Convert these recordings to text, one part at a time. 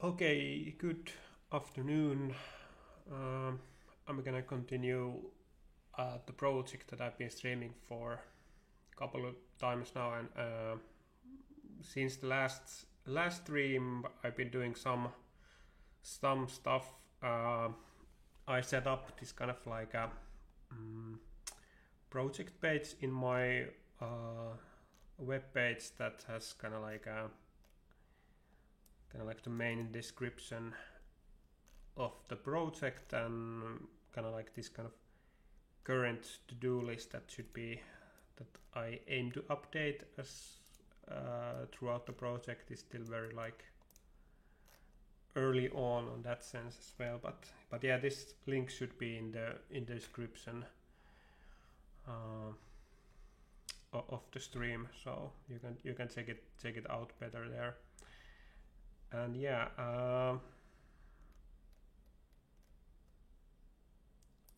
Okay, good afternoon. Um, I'm gonna continue the project that I've been streaming for a couple of times now, and since the last stream, I've been doing some stuff. Uh, I set up this kind of like a um, project page in my web page that has kind of like the main description of the project and kind of like this kind of current to-do list that I aim to update as throughout the project is still very like early on that sense as well. But yeah, this link should be in the description uh, of the stream, so you can check it out better there. And yeah.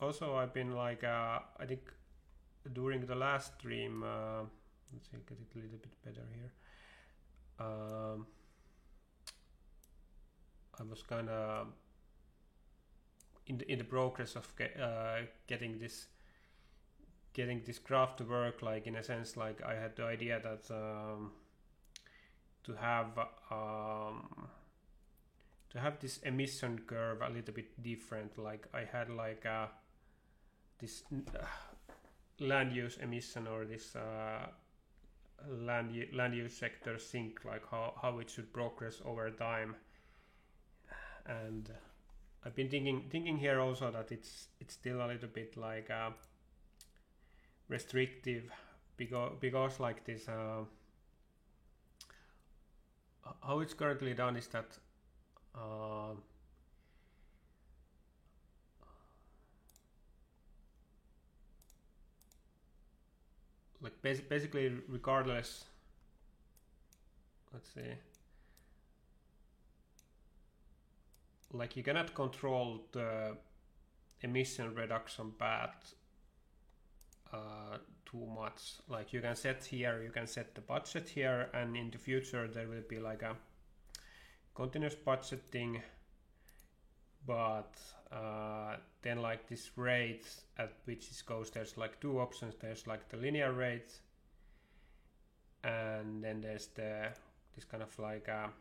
Also, I've been like I think during the last stream. Let's see, get it a little bit better here. Um, I was kind of in the progress of getting this graph to work. Like in a sense, like I had the idea that to have um, to have this emission curve a little bit different. Like I had like this land use emission or this land use sector sync, like how it should progress over time. And I've been thinking here also that it's still a little bit like restrictive because like this how it's currently done is that uh, like basically regardless, let's see, like you cannot control the emission reduction path too much. Like you can set the budget here, and in the future there will be like a continuous budgeting, but then like this rate at which it goes, there's like two options. There's like the linear rate, and then there's this kind of like that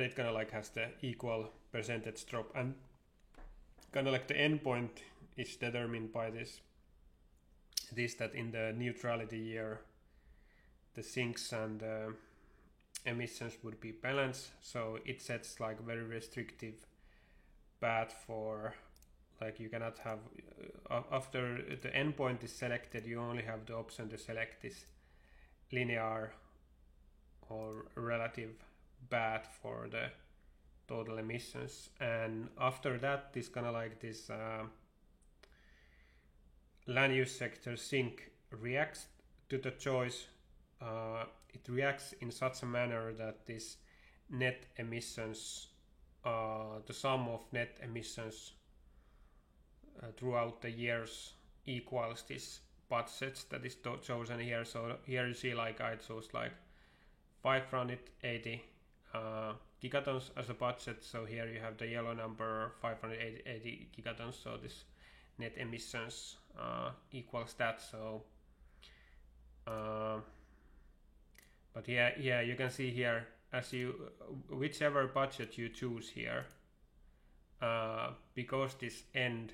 it kind of like has the equal percentage drop, and kind of like the endpoint is determined by this that in the neutrality year the sinks and emissions would be balanced, so it sets like very restrictive path for, like you cannot have after the endpoint is selected, you only have the option to select this linear or relative path for the total emissions. And after that, this kind of like this land use sector sync reacts to the choice. It reacts in such a manner that this net emissions, the sum of net emissions throughout the years equals this budget that is chosen here. So here you see like I chose like 580 gigatons as a budget. So here you have the yellow number 580 gigatons. So this net emissions equals that. So but yeah, you can see here as you whichever budget you choose here, because this end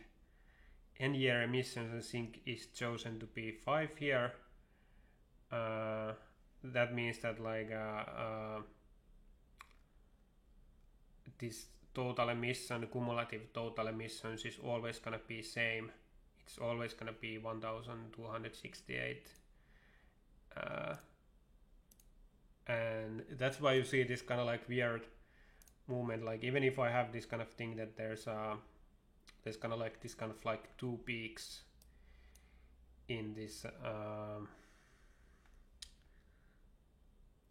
year emissions and sink is chosen to be 5 here. That means that like this total emission, cumulative total emissions is always gonna be same. It's always gonna be 1268. And that's why you see this kind of like weird movement. Like even if I have this kind of thing that there's kind of like this kind of like two peaks in this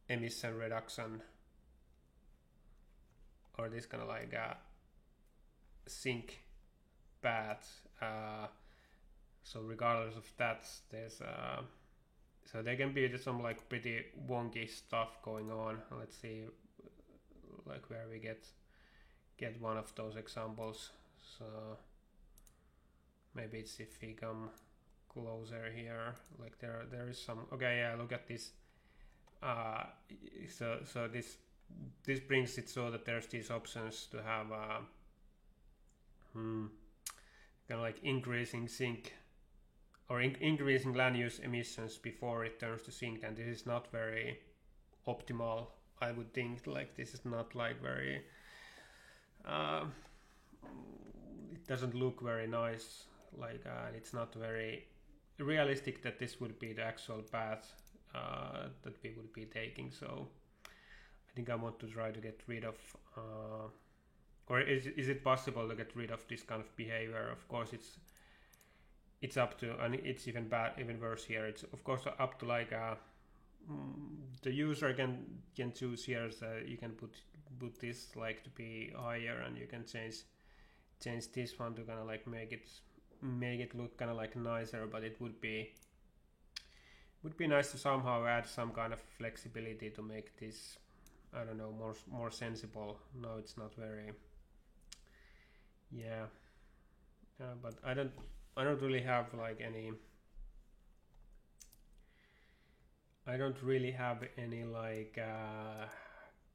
emission reduction, or this kind of like sink path. So regardless of that, there's So there can be some like pretty wonky stuff going on. Let's see, like where we get one of those examples. So maybe it's if we come closer here, like there is some. Okay, yeah, look at this. So this brings it so that there's these options to have kind of like increasing sink or increasing land use emissions before it turns to sink, and this is not very optimal, I would think. Like this is not like very it doesn't look very nice, like it's not very realistic that this would be the actual path that we would be taking. So I think I want to try to get rid of or is it possible to get rid of this kind of behavior? Of course it's up to, and it's even worse here. It's of course up to like the user can choose here. So you can put this like to be higher, and you can change this one to kind of like make it look kind of like nicer. But it would be nice to somehow add some kind of flexibility to make this, I don't know, more sensible. No, it's not very. Yeah, but I don't really have like any. I don't really have any like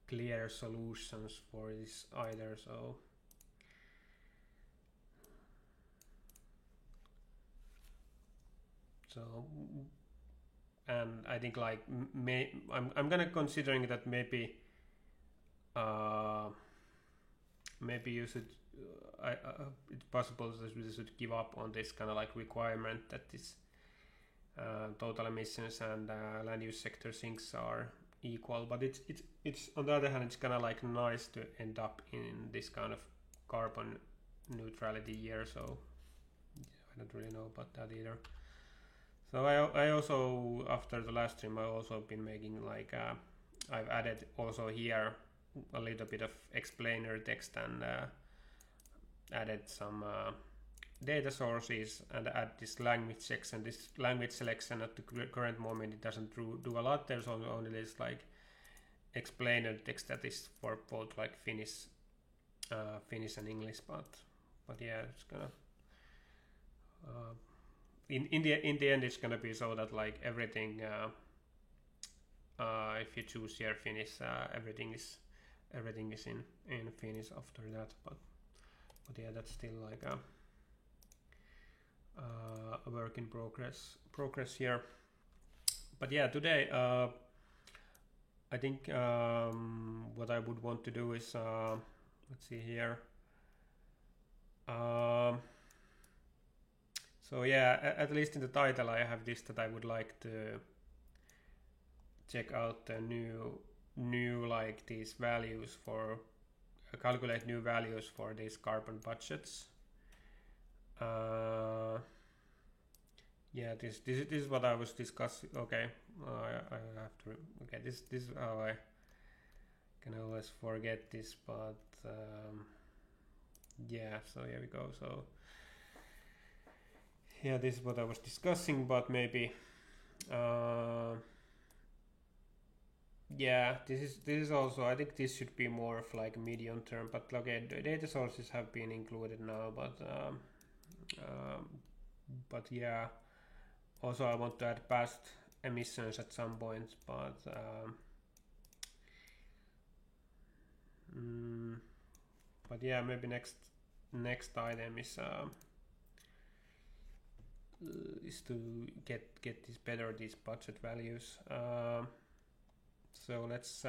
clear solutions for this either. So, and I think like I'm gonna considering that maybe you should. It's possible that we should give up on this kind of like requirement that this total emissions and land use sector sinks are equal. But it's on the other hand, it's kind of like nice to end up in this kind of carbon neutrality year. So yeah, I don't really know about that either. So I also, after the last stream, I've also been making like I've added also here a little bit of explainer text and added some data sources and add this language section. This language selection at the current moment, it doesn't do a lot. There's only this like explainer text that is for both like Finnish and English, but yeah, it's gonna in the end it's gonna be so that like everything if you choose here Finnish, everything is in Finnish after that, but yeah, that's still like a work in progress here. But yeah, today I think what I would want to do is let's see here. So yeah, at least in the title I have this, that I would like to check out the new like these values for calculate new values for these carbon budgets. Yeah, this is what I was discussing. Okay, I have to. Okay, this is how I can always forget this, but yeah. So here we go. So yeah, this is what I was discussing, but maybe. Yeah, this is also, I think this should be more of like medium term, but okay, the data sources have been included now, but yeah, also I want to add past emissions at some point, but yeah, maybe next item is to get these budget values. So let's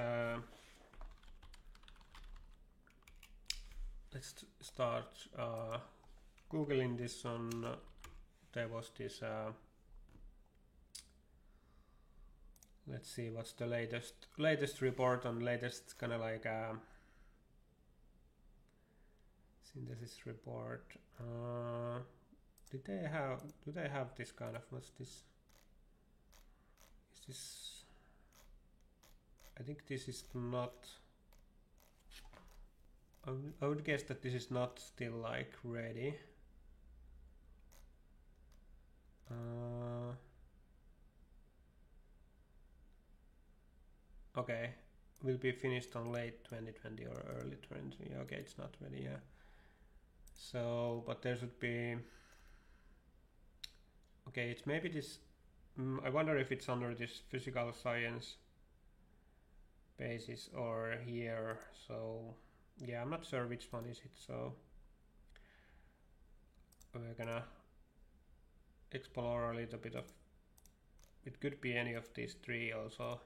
start googling this on. There was this. Let's see what's the latest report on latest kind of like synthesis report. Do they have this kind of, what's this? Is this? I think this is not. I would guess that this is not still like ready. Okay, will be finished on late 2020 or early 2020. Okay, it's not ready yet. So, but there should be. Okay, it's maybe this. I wonder if it's under this physical science basis or here. So, yeah, I'm not sure which one is it. So, we're gonna explore a little bit of. It could be any of these three also.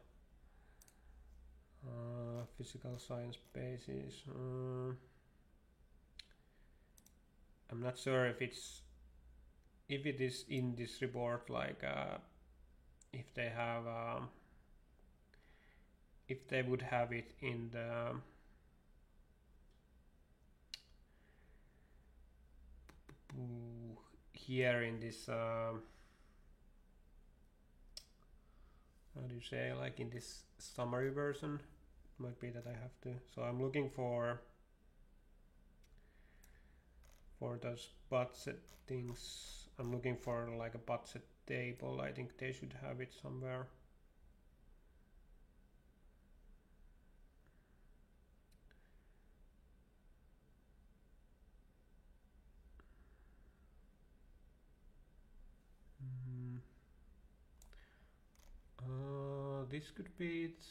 Physical science basis. I'm not sure if it is in this report, like if they have if they would have it in the here in this how do you say, like in this summary version. It might be that I have to, so I'm looking for those budget things. I'm looking for like a budget table. I think they should have it somewhere. This could be it.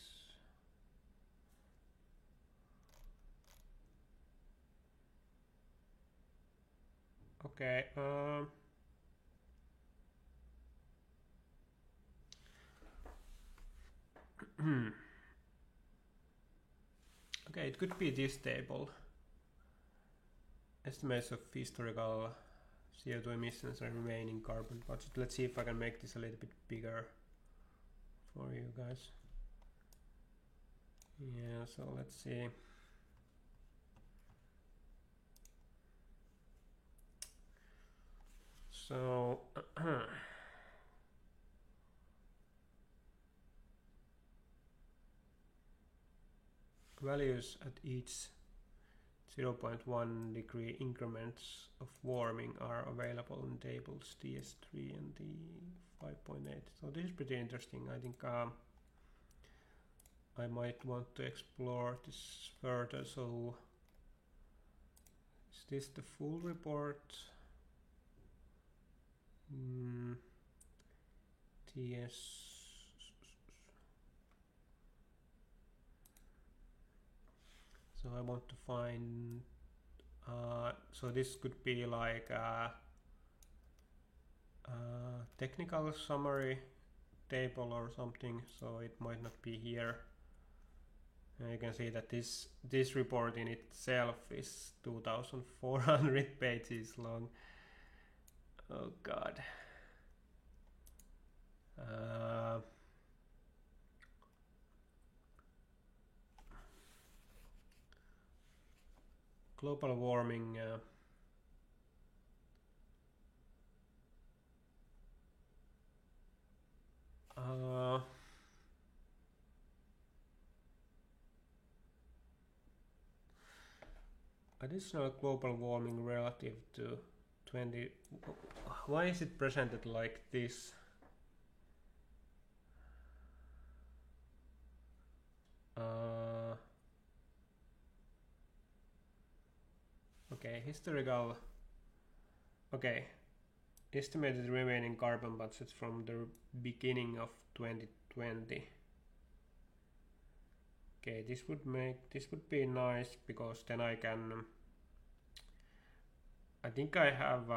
Okay. Okay, it could be this table. Estimates of historical CO2 emissions and remaining carbon budget. Let's see if I can make this a little bit bigger for you guys. Yeah, so let's see. So values at each 0.1 degree increments of warming are available in tables TS3 and D5.8. So this is pretty interesting. I think I might want to explore this further. So is this the full report? TS. So I want to find. So this could be like a technical summary table or something. So it might not be here. And you can see that this report in itself is 2,400 pages long. Oh God. Global warming. Additional global warming relative to 20. Why is it presented like this? Okay, historical. Okay, estimated remaining carbon budgets from the beginning of 2020. Okay, this would be nice because then I can. I think I have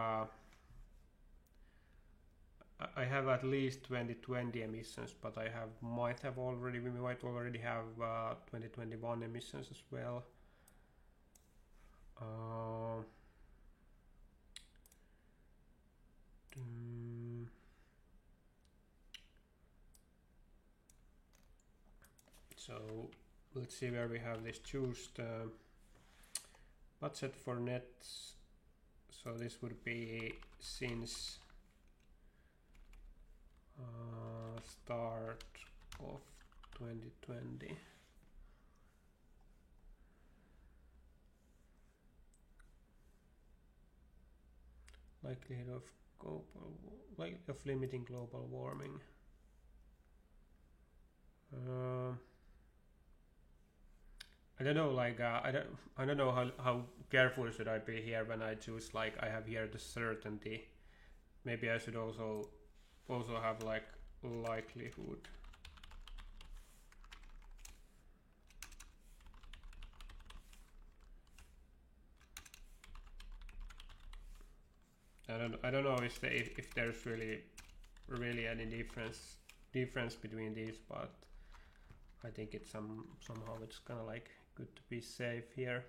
at least 2020 emissions, but we might already have 2021 emissions as well. So let's see where we have this. Choose the budget for nets. So this would be since start of 2020. Likelihood of limiting global warming. I don't know, like I don't know how careful should I be here when I choose, like I have here the certainty. Maybe I should also have like likelihood. I don't know if there's really any difference between these, but I think it's somehow it's kind of like good to be safe here.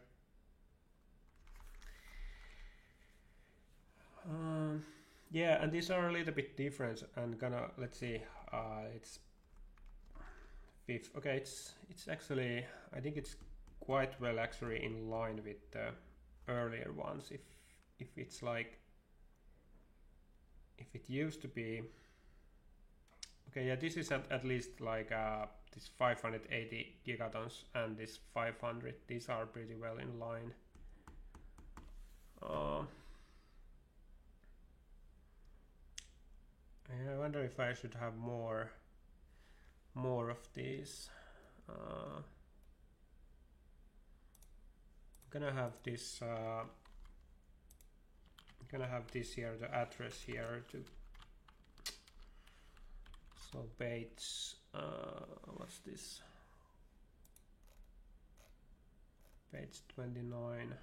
Yeah, and these are a little bit different, and let's see, it's fifth. Okay, it's actually, I think it's quite well actually in line with the earlier ones. If it's like, if it used to be, okay, yeah, this is at least like this 580 gigatons and this 500. These are pretty well in line. I wonder if I should have more of these. I'm gonna have this. Gonna have this here, the address here to. So Bates. What's this? Page 29.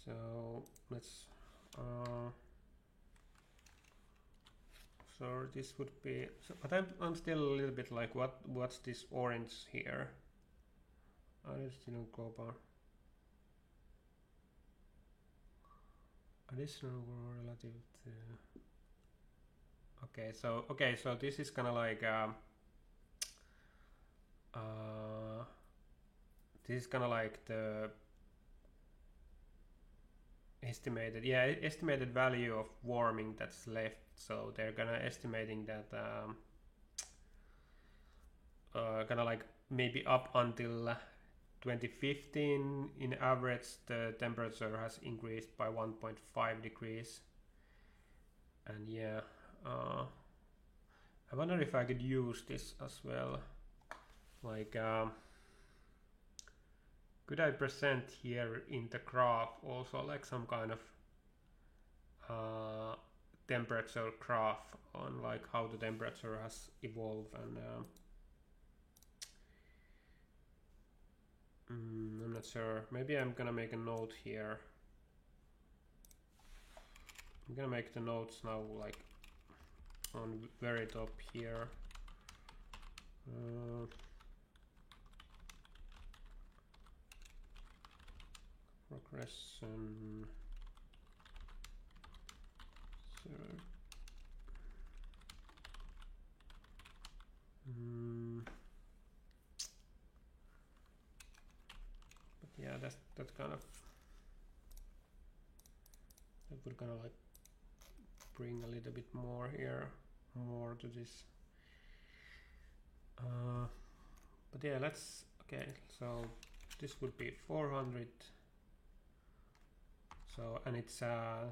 So let's. So this would be. So, but I'm still a little bit like, what's this orange here? Additional global. Additional relative to. Okay, so this is kind of like. This is kind of like the estimated value of warming that's left. So they're gonna estimating that kind of like maybe up until 2015 in average the temperature has increased by 1.5 degrees. And yeah, I wonder if I could use this as well, like could I present here in the graph also like some kind of temperature graph on like how the temperature has evolved, and I'm not sure. Maybe I'm gonna make a note here. I'm gonna make the notes now like on very top here. Progression. But yeah, that kind of, that would kind of like bring a little bit more here, more to this. But yeah, let's, okay, so this would be 400. So, and it's 67%.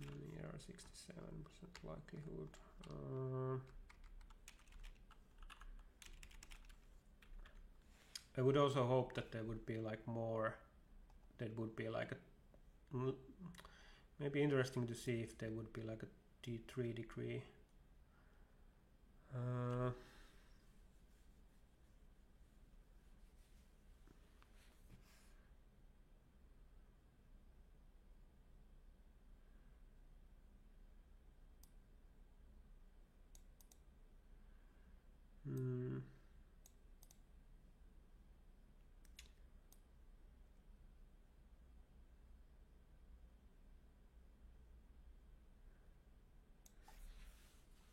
Linear 67% likelihood. I would also hope that there would be like more. That would be like a, maybe interesting to see if there would be like a 3 degree.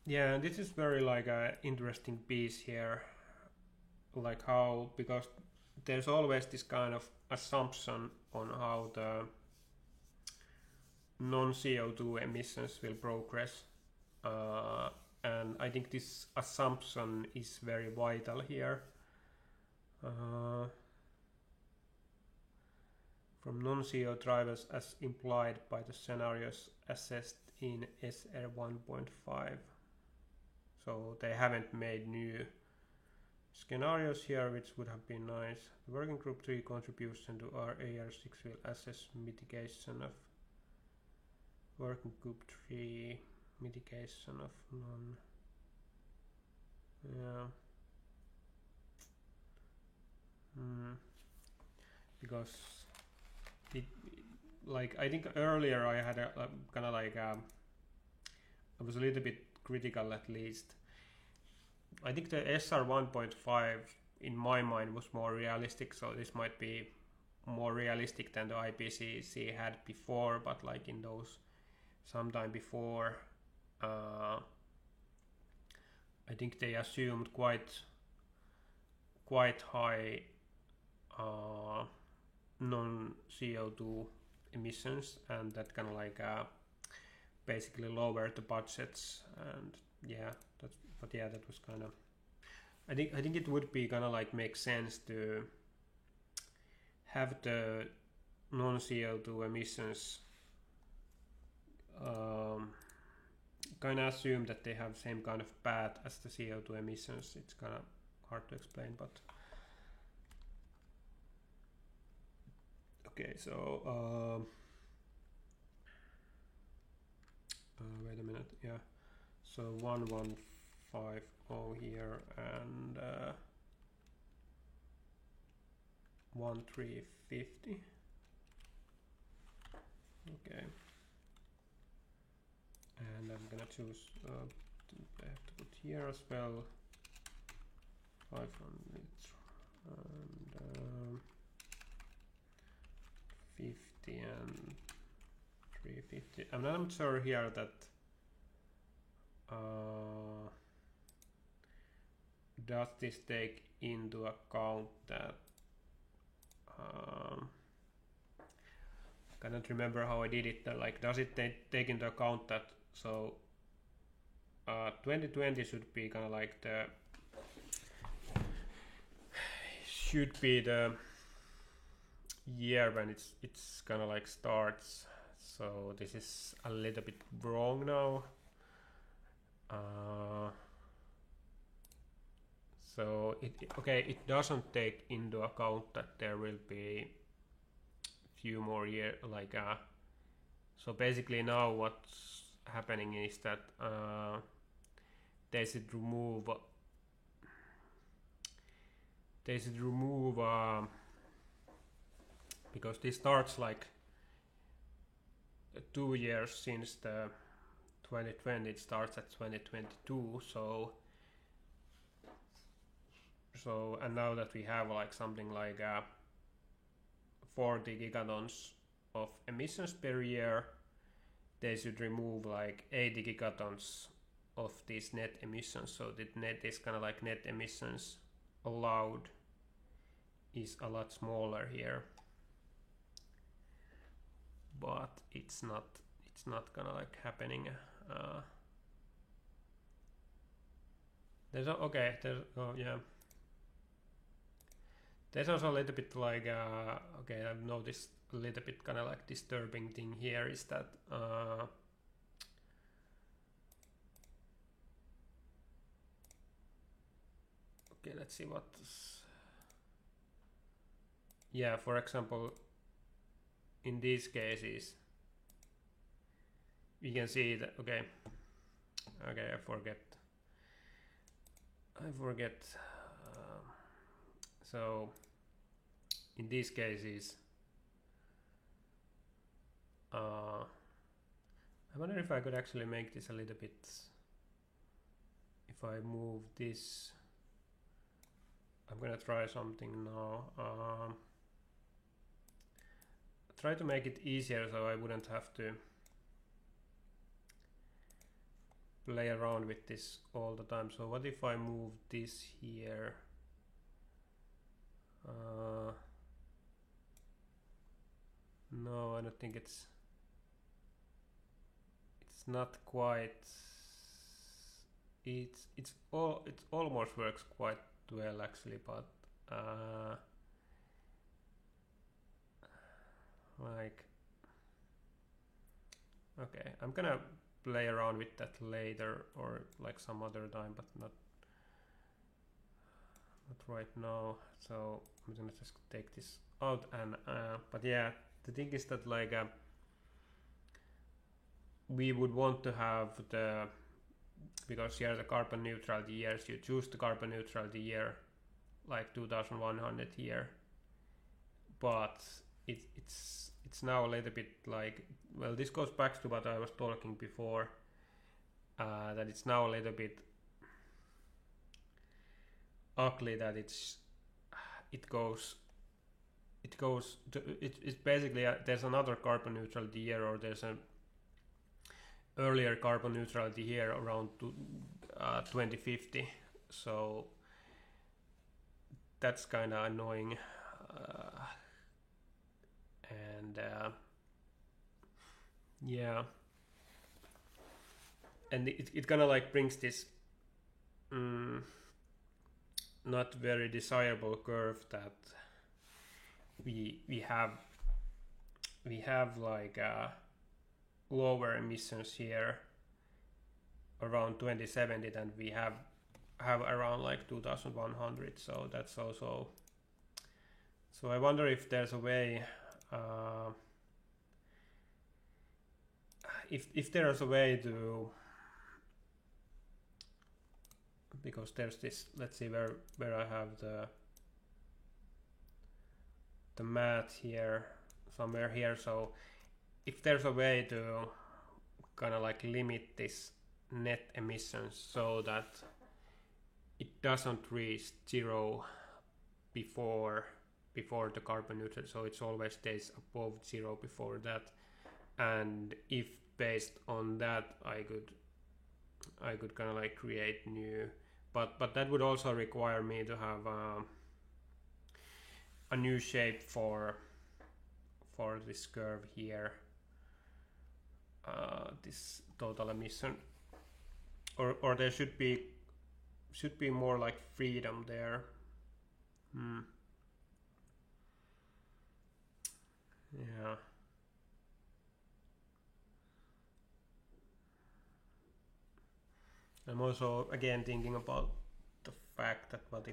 Yeah, this is very like a interesting piece here, like how, because there's always this kind of assumption on how the non-CO2 emissions will progress, and I think this assumption is very vital here. From non-CO drivers as implied by the scenarios assessed in SR 1.5. So they haven't made new scenarios here, which would have been nice. The working group 3 contribution to our AR6 will assess mitigation of working group 3 mitigation of non. Yeah. Because it, like, I think earlier I had a kind of like I was a little bit critical at least. I think the SR 1.5 in my mind was more realistic, so this might be more realistic than the IPCC had before, but like in those sometime before, I think they assumed quite high non-CO2 emissions, and that kind of like basically lowered the budgets. And yeah, that was kind of, I think it would be kind of like make sense to have the non-CO2 emissions kind of assume that they have same kind of path as the CO2 emissions. It's kind of hard to explain, but okay. So wait a minute. Yeah. So 1150 here and 1350. Okay. And I'm gonna choose. I have to put here as well. 500 and 50 and 350. I'm not sure here that does this take into account that I cannot remember how I did it. Like, does it take into account that? So 2020 should be kind of like the year when it's kind of like starts. So this is a little bit wrong now. So it doesn't take into account that there will be few more years, like so basically now what's happening is that they should remove because this starts like 2 years since the 2020, it starts at 2022. So and now that we have like something like 40 gigatons of emissions per year, they should remove like 80 gigatons of these net emissions. So the net is kind of like net emissions allowed is a lot smaller here, but it's not gonna like happening. There's there's also a little bit like okay, I've noticed a little bit kind of like disturbing thing here is that okay, let's see what. Yeah, for example, in these cases, we can see that okay, I forget. So in these cases, I wonder if I could actually make this a little bit. If I move this, I'm gonna try something now. Try to make it easier so I wouldn't have to play around with this all the time. So what if I move this here? No, I don't think it's not quite. It almost works quite well actually, but like okay, I'm gonna play around with that later or like some other time, but not right now. So I'm gonna just take this out and but yeah, the thing is that like we would want to have the, because here the carbon neutrality years, you choose the carbon neutrality year like 2100 here, but it's now a little bit like, well, this goes back to what I was talking before, that it's now a little bit ugly, that it's basically there's another carbon neutrality year, or there's an earlier carbon neutrality here around 2050, so that's kind of annoying, and yeah, and it kind of like brings this not very desirable curve that we have like lower emissions here around 2070 than we have around like 2100, so that's also, so I wonder if there's a way, if there's a way to, because there's this, let's see where I have the math here, somewhere here, so if there's a way to kind of like limit this net emissions so that it doesn't reach zero before the carbon neutral, so it always stays above zero before that, and if based on that I could kind of like create new, but that would also require me to have a new shape for this curve here, this total emission, or there should be more like freedom there. Yeah. I'm also again thinking about the fact that what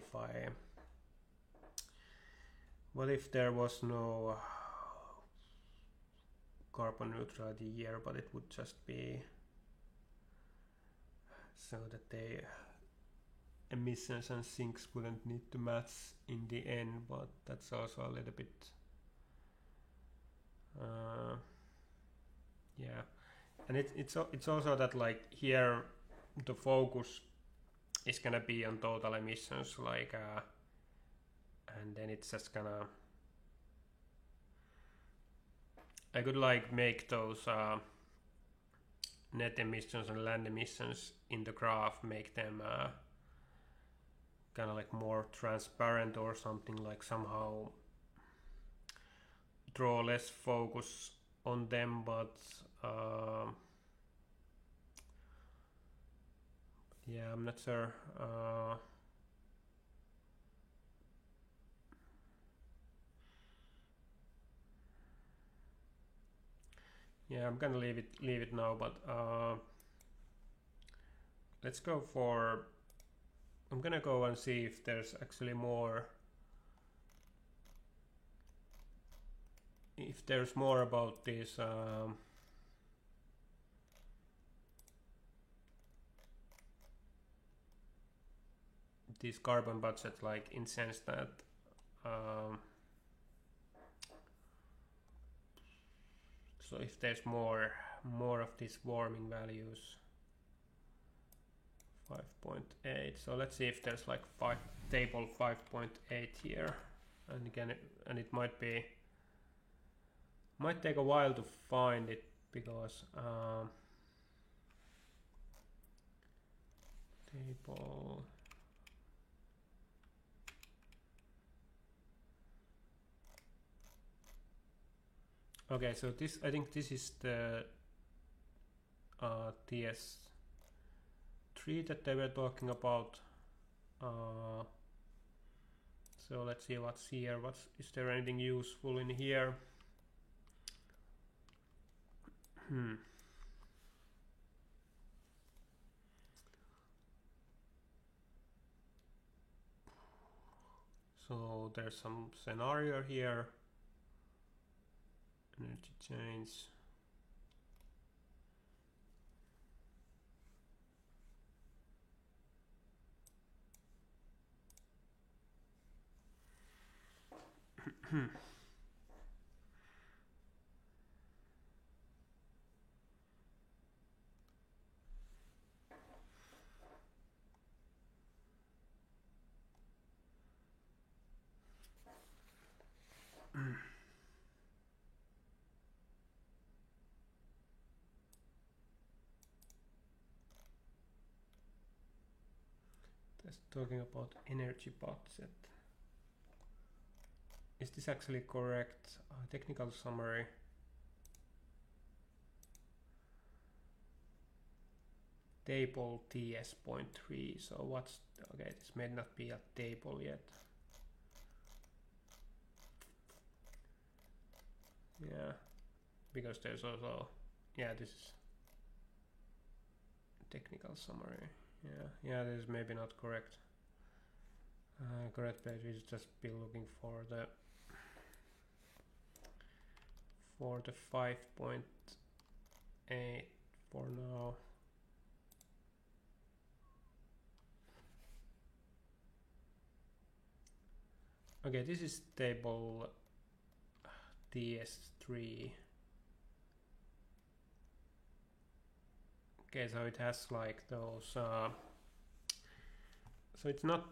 if there was no carbon neutrality year, but it would just be so that the emissions and sinks wouldn't need to match in the end, but that's also a little bit yeah, and it's also that like here the focus is gonna be on total emissions, like and then it's just gonna, I could like make those net emissions and land emissions in the graph, make them kind of like more transparent or something, like somehow draw less focus on them, but yeah, I'm not sure. Yeah, I'm gonna leave it now, but let's go for, I'm gonna go and see if there's actually more, if there's more about this these carbon budgets, like in sense that so if there's more of these warming values, 5.8, so let's see if there's like table 5.8 here, and again it might take a while to find it, because table, okay, so this, I think this is the TS3 that they were talking about. So let's see what's here. Is there anything useful in here? So there's some scenario here. Energy change. Just talking about energy budget. Is this actually correct? Technical summary. Table TS.3. So what's okay? This may not be a table yet. Yeah, because there's also this is technical summary. Yeah, this is maybe not correct. Correct page is just be looking for the 5.8 for now. Okay, this is table TS3. Okay, so it has like those. So it's not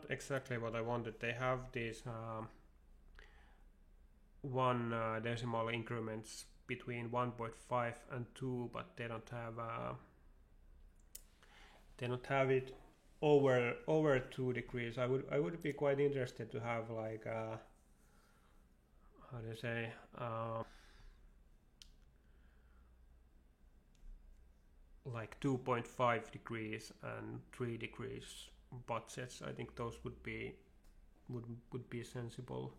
exactly what I wanted. They have these one decimal increments between 1.5 and 2, but they don't have it over 2 degrees. I would be quite interested to have like how do you say like 2.5 degrees and 3 degrees budgets. I think those would be sensible.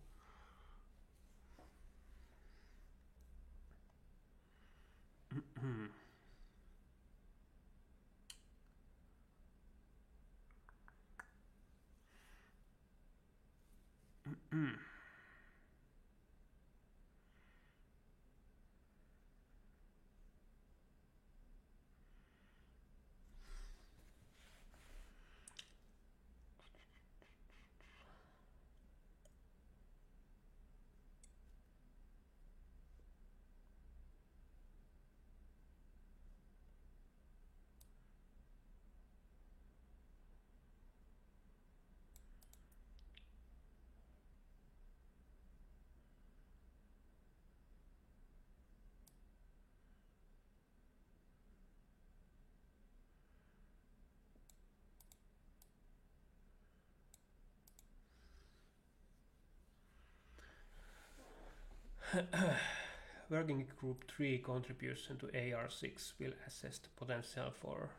Working group 3 contribution to AR6 will assess the potential for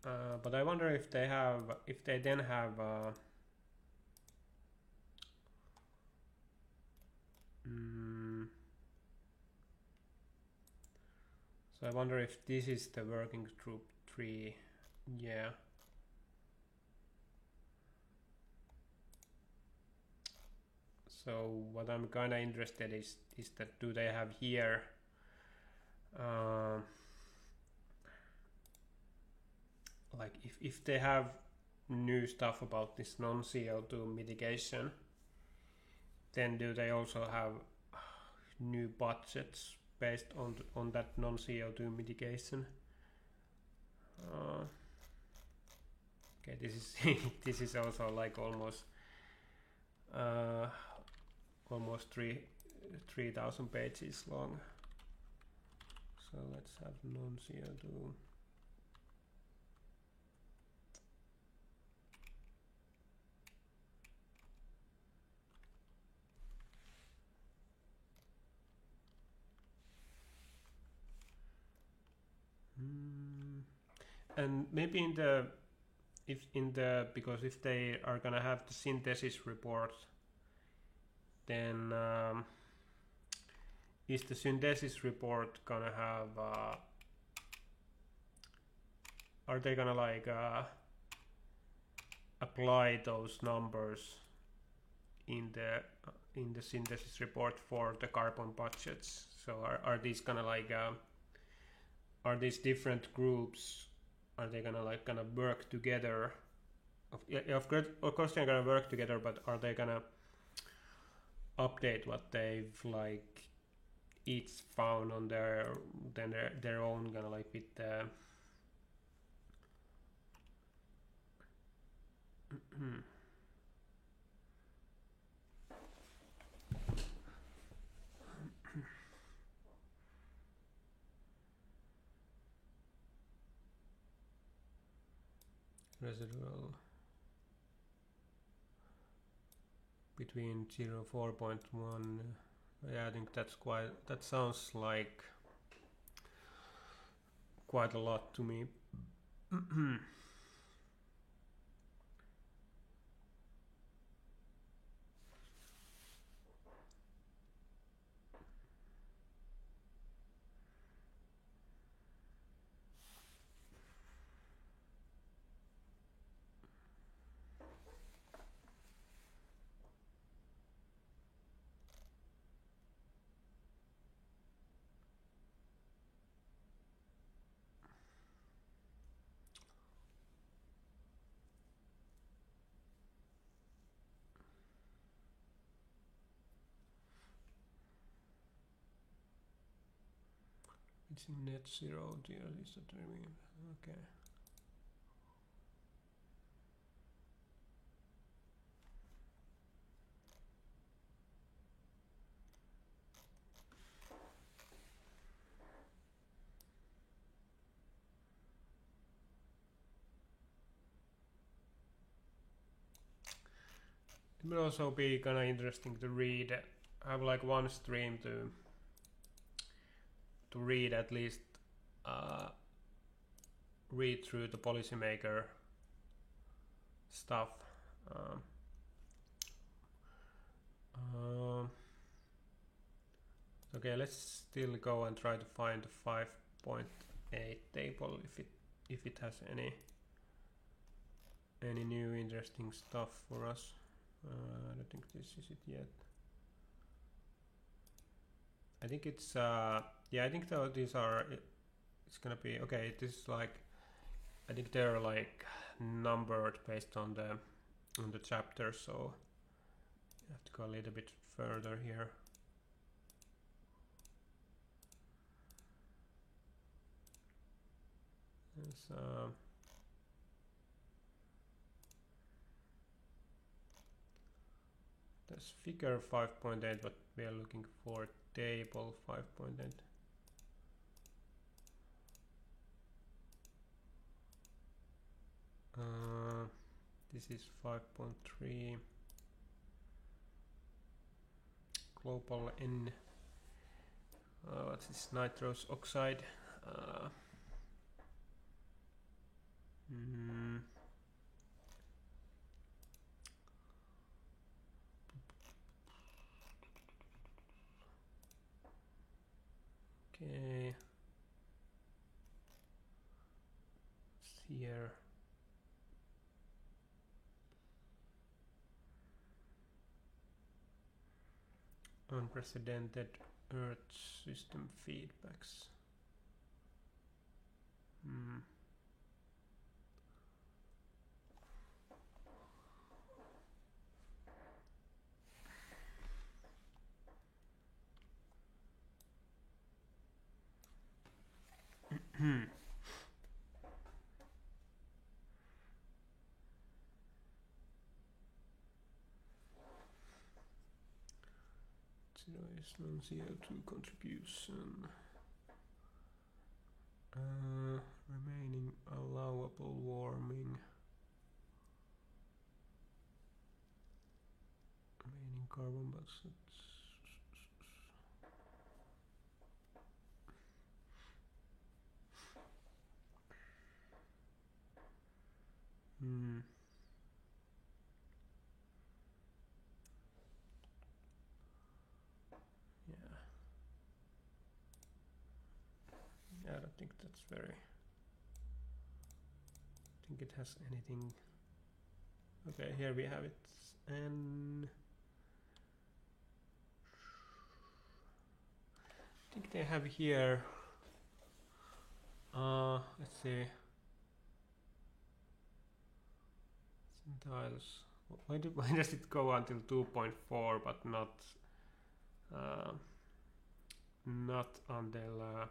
but I wonder if they then have so I wonder if this is the working group 3. Yeah. So what I'm kind of interested is that do they have here like if they have new stuff about this non-CO2 mitigation, then do they also have new budgets based on that non-CO2 mitigation? Okay, this is this is also like almost 3,000 pages long. So let's have non-CO2. And maybe because if they are gonna have the synthesis report, then is the synthesis report gonna have are they gonna like apply those numbers in the synthesis report for the carbon budgets. So are these kind of like are these different groups, are they gonna like kind of work together? Of course they're gonna work together, but are they gonna update what they've like each found on their own kind of like with the residual between 0.4.1. Yeah, I think that sounds like quite a lot to me. It's in net zero, is okay. It will also be kind of interesting to read. I have like one stream to read at least, read through the policymaker stuff. Okay, let's still go and try to find the 5.8 table if it has any new interesting stuff for us. I don't think this is it yet. I think it's yeah, I think these are, it's gonna be okay. This is like, I think they're like numbered based on the chapter, so you have to go a little bit further here. There's figure 5.8, but we are looking for table 5.8. This is 5.3 global N. What's this? Nitrous oxide. Okay. Here. Unprecedented Earth system feedbacks. Zero is non-CO2 contribution. Remaining allowable warming. Remaining carbon budgets. Yeah, I don't think that's very. I think it has anything. Okay, here we have it. And think they have here. Let's see. Tiles. Why does it go until 2.4 but not until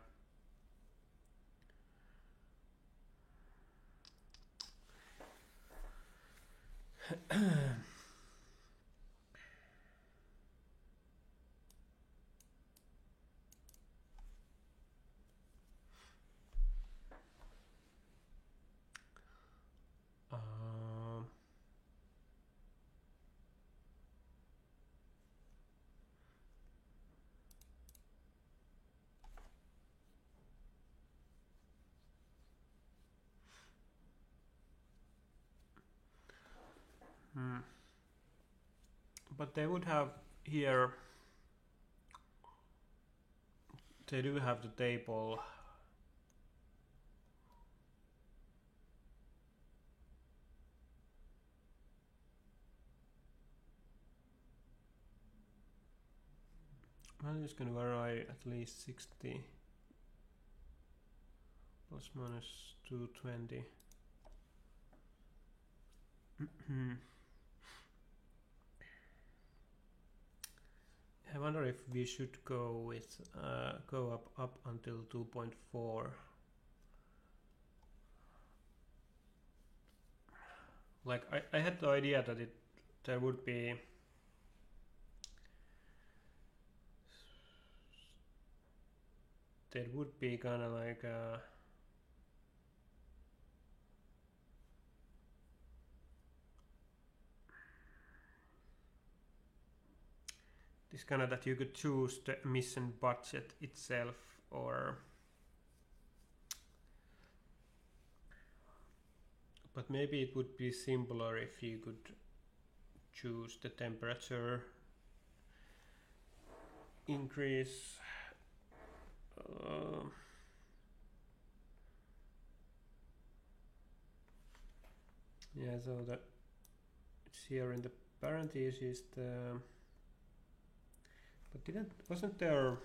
but they would have here, they do have the table. Value is going to vary at least 60 plus minus 220. I wonder if we should go with go up until 2.4. Like I had the idea that there would be kind of like this kind of that you could choose the emission budget itself, or but maybe it would be simpler if you could choose the temperature increase. Yeah, so that it's here in the parentheses the, but wasn't there,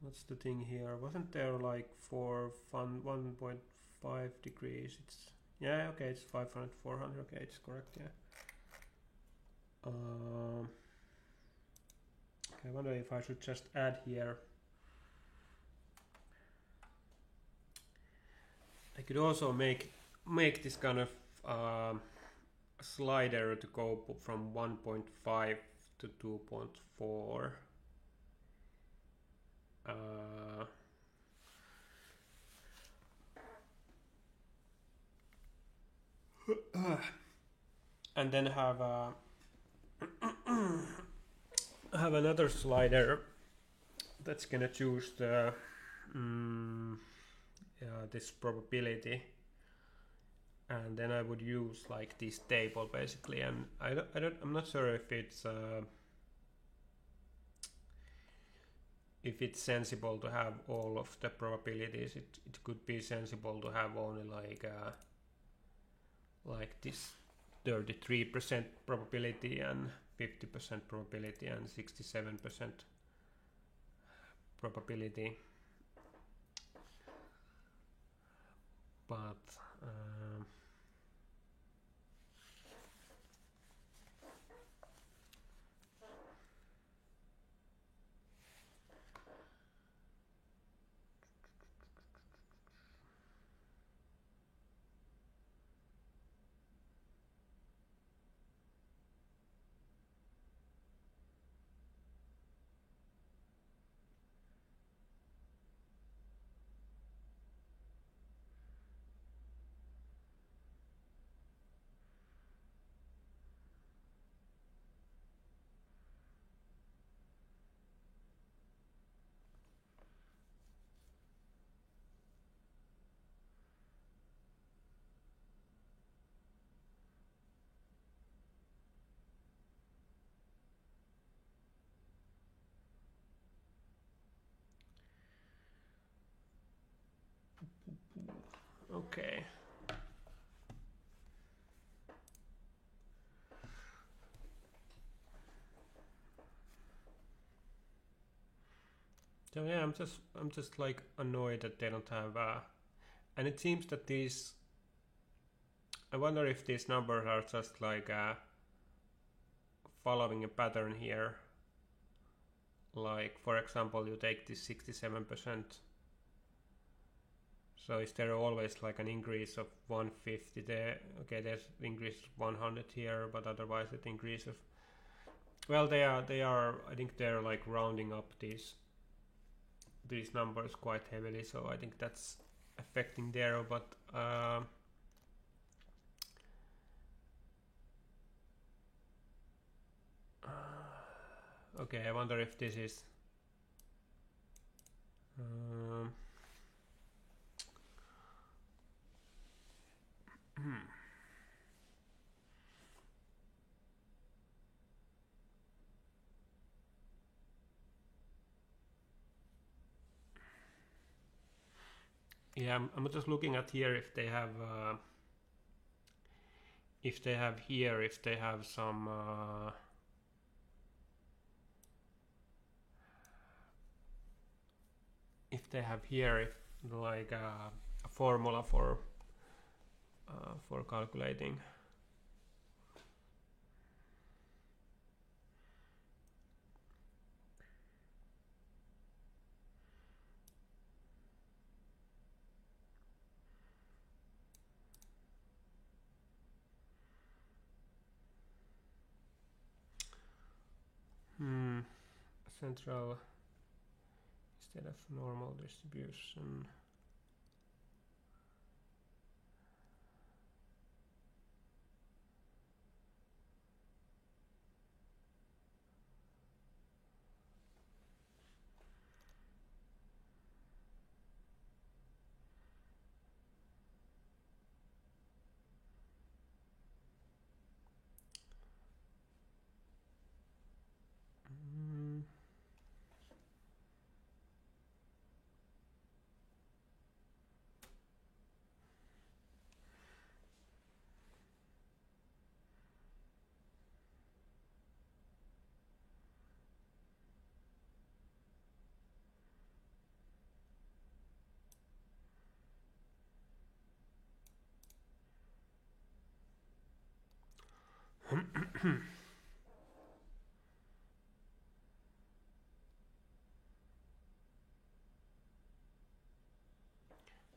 what's the thing here, wasn't there like for fun 1.5 degrees, it's, yeah, okay, it's 500 400, okay, it's correct, yeah. Okay, I wonder if I should just add here. I could also make this kind of slider to go from 1.5 to 2.4. And then have another slider that's gonna choose the this probability, and then I would use like this table basically, and I'm not sure if it's sensible to have all of the probabilities. It could be sensible to have only like this 33% probability and 50% probability and 67% probability, but okay. So yeah, I'm just like annoyed that they don't have and it seems that these, I wonder if these numbers are just like following a pattern here. Like for example, you take this 67%. So is there always like an increase of 150 there? Okay, there's increase 100 here, but otherwise it increase of, well, they are I think they're like rounding up these numbers quite heavily, so I think that's affecting there, but okay, I wonder if this is yeah, I'm just looking at here if they have some like a formula for calculating. Central instead of normal distribution.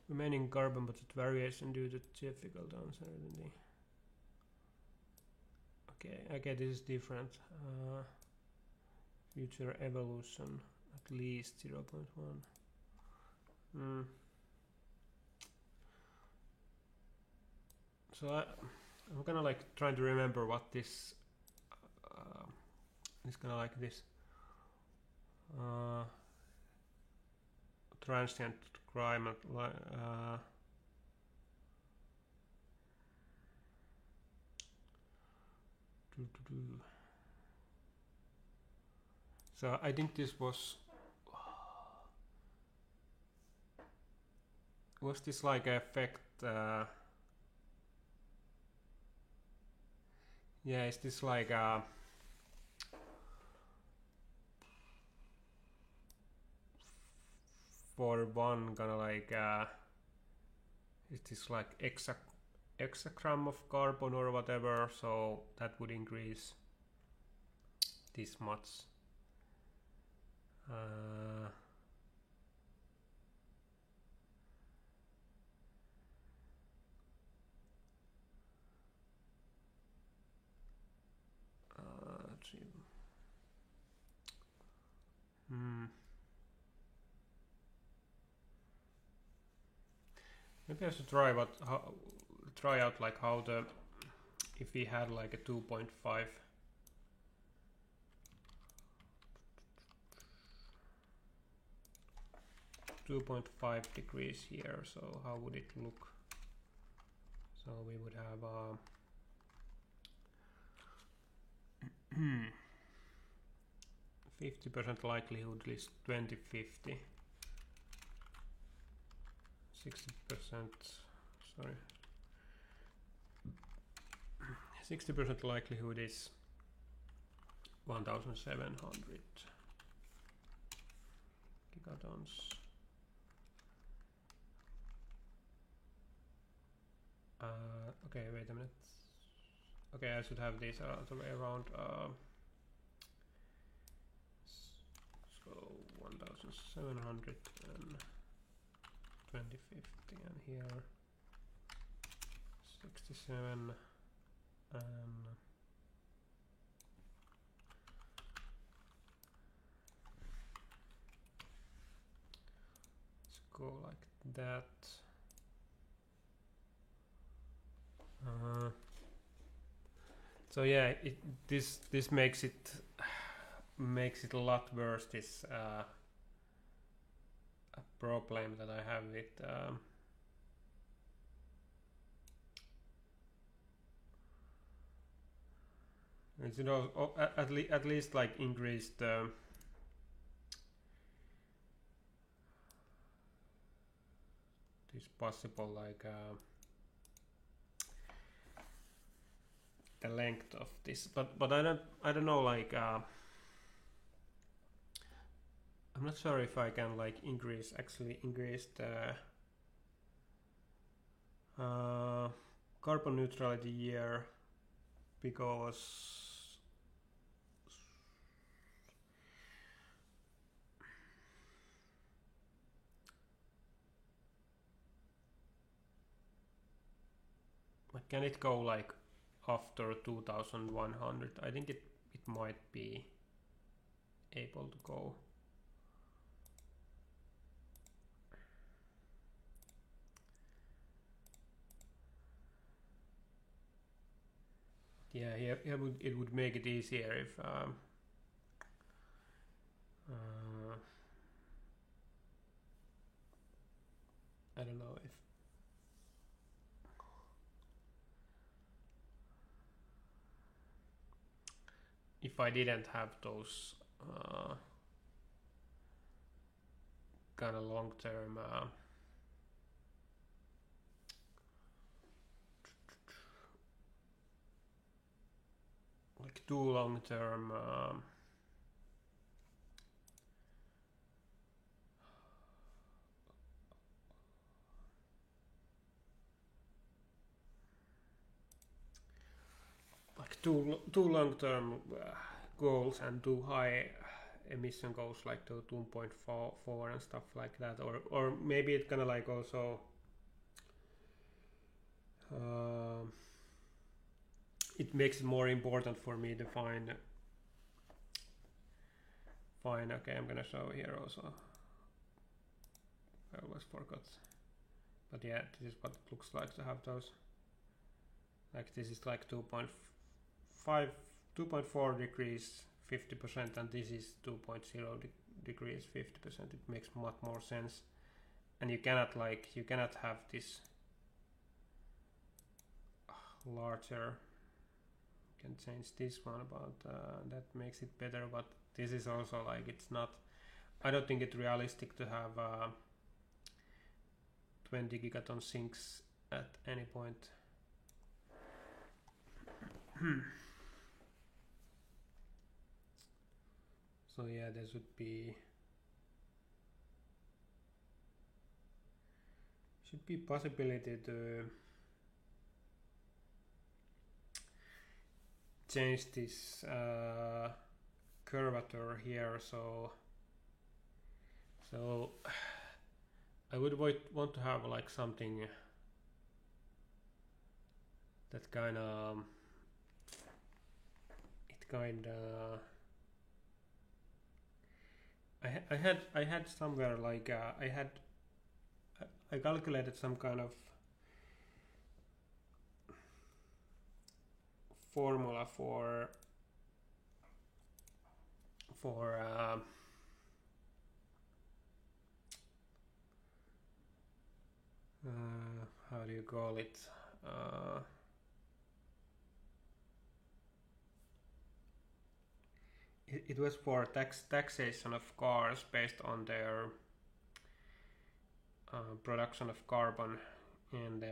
Remaining carbon budget variation due to difficult uncertainty. Okay, this is different. Future evolution at least 0.1. So I'm kind of like trying to remember what this is kind of like this transient climate so I think this was this like effect yeah, is this like for one kind of like is this like exagram of carbon or whatever, so that would increase this much. Maybe I should try out like how the, if we had like a 2.5 degrees here, so how would it look? So we would have 50% likelihood is 2050. 60%, sorry. 60% likelihood is 1700 gigaton. gigatons. Okay, wait a minute. Okay, I should have these the way around. So 1700 and 2050, and here 67 and let's go like that. So yeah, this makes it a lot worse. This problem that I have with you know, at least like increase the this possible like the length of this, but I don't know, like I'm not sure if I can like increase the carbon neutrality year, because like, can it go like after 2100? I think it might be able to go. Yeah, it would make it easier if I don't know if I didn't have those kind of long-term like too long-term like too long-term goals and too high emission goals, like the 2.4 and stuff like that, or maybe it kind of like also it makes it more important for me to find okay, I'm gonna show here also. I always forgot, but yeah, this is what it looks like to have those. Like this is like 2.4 degrees 50%, and this is 2.0 degrees 50%. It makes much more sense, and you cannot have this larger. You can change this one, but that makes it better. But this is also like, it's not, I don't think it's realistic to have 20 gigaton sinks at any point. So yeah, there should be possibility to change this curvature here, so I would want to have like something that kind of I had somewhere like I calculated some kind of formula for how do you call it? It was for taxation of cars based on their production of carbon, and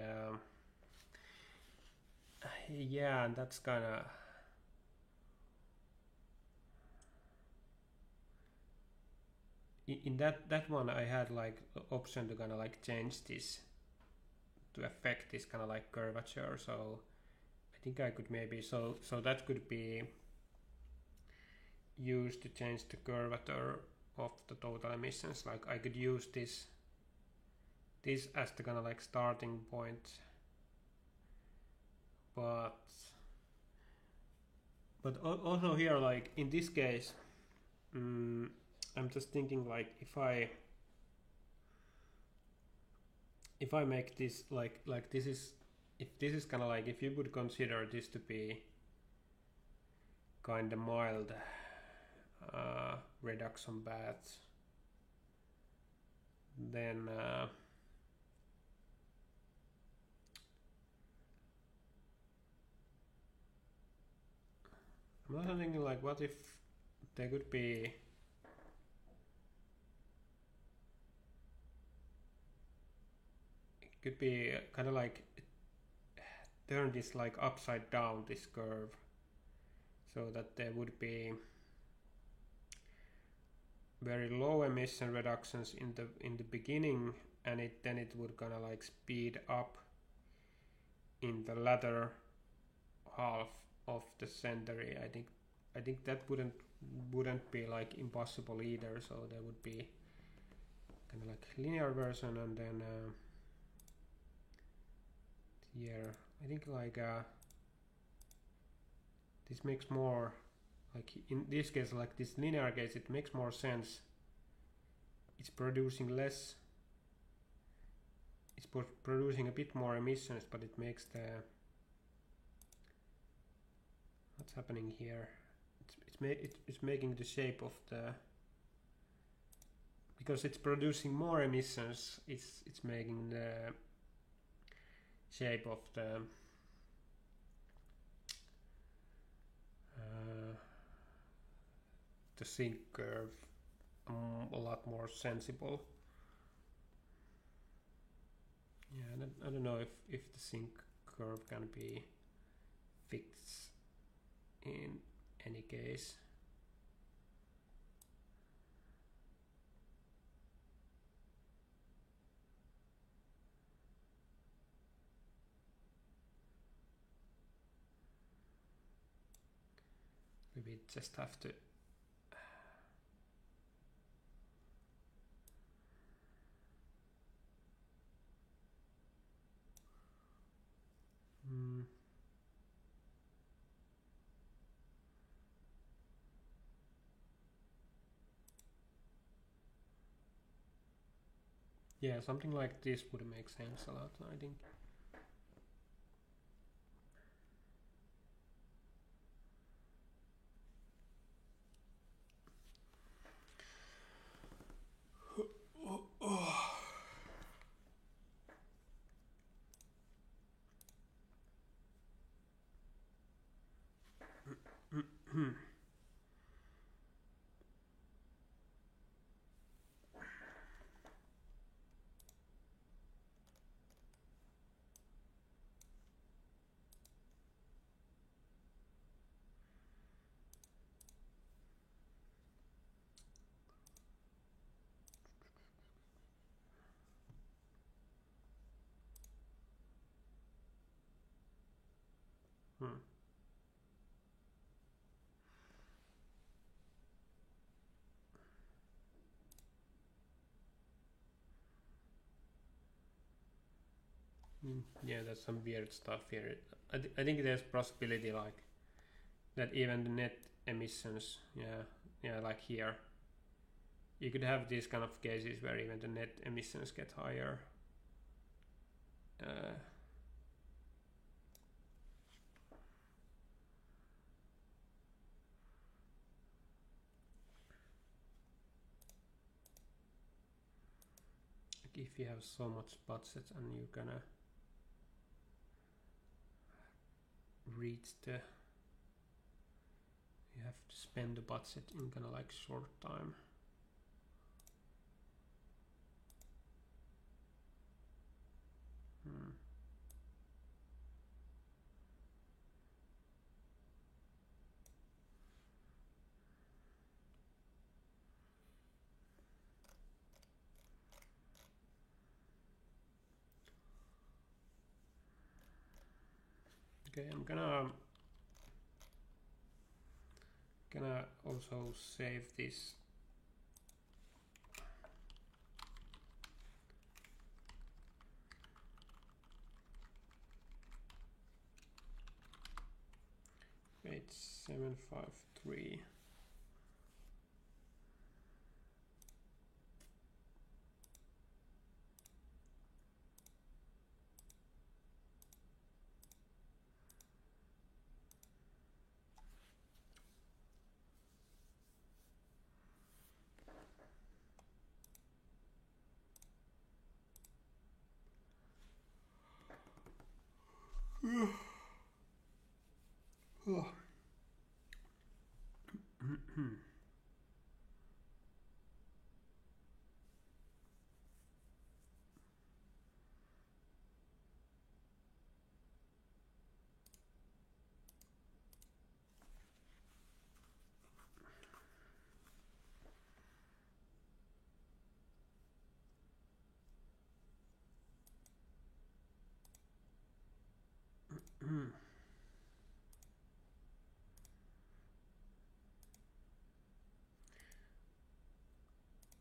yeah, and that's kind of in that one I had like option to kind of like change this to affect this kind of like curvature. So I think I could maybe so that could be used to change the curvature of the total emissions. Like I could use this as the kind of like starting point, but also here, like in this case, I'm just thinking like if I make this like this is, if this is kind of like, if you would consider this to be kind of mild reduction paths, then I'm also thinking like, what if there could be kind of like turn this like upside down, this curve, so that there would be very low emission reductions in the beginning, and then it would kind of like speed up in the latter half of the century. I think that wouldn't be like impossible either. So there would be kind of like linear version, and then here I think like this makes more, like in this case, like this linear case, it makes more sense. It's producing less, it's producing a bit more emissions, but it makes the, what's happening here, it's making the shape of the, because it's producing more emissions, it's making the shape of the sink curve a lot more sensible. Yeah, I don't know if the sink curve can be fixed in any case. We just have to yeah, something like this would make sense a lot, I think. Yeah, there's some weird stuff here. I think there's possibility like that even the net emissions, yeah, like here, you could have these kind of cases where even the net emissions get higher. Like if you have so much budget and you're gonna reach the, you have to spend the budget in kind of like short time. Okay, I'm gonna also save this. It's 753.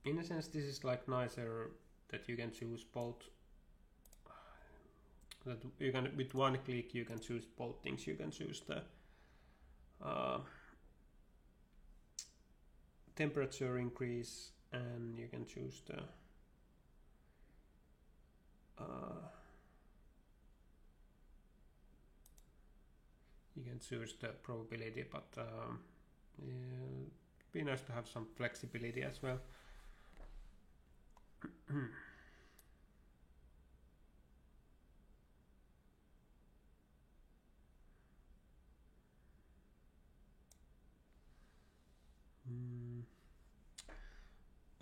In a sense, this is like nicer that you can choose both. That you can, with one click, you can choose both things. You can choose the temperature increase, and you can choose the probability, but it'd be nice to have some flexibility as well.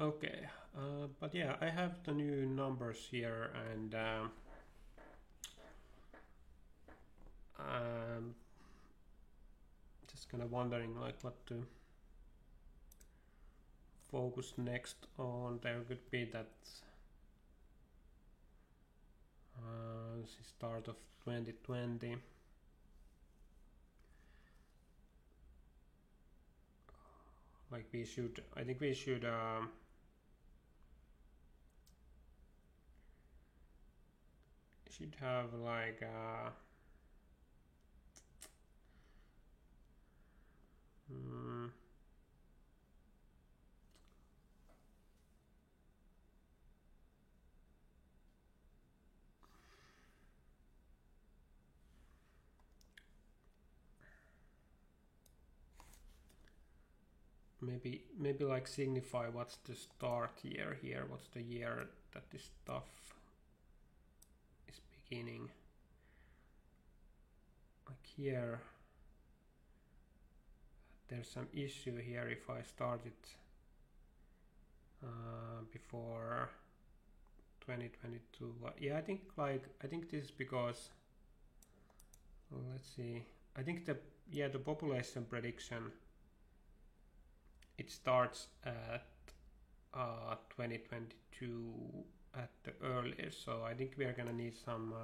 Okay, but yeah, I have the new numbers here, and just kind of wondering like what to focus next on. There could be that the start of 2020. Like we should, I think we should have like maybe like signify what's the start year here, what's the year that this stuff is beginning. Like here, there's some issue here if I started before 2022. Yeah, I think this is because, well, let's see. I think the population prediction, it starts at 2022 at the earliest, so I think we are gonna need some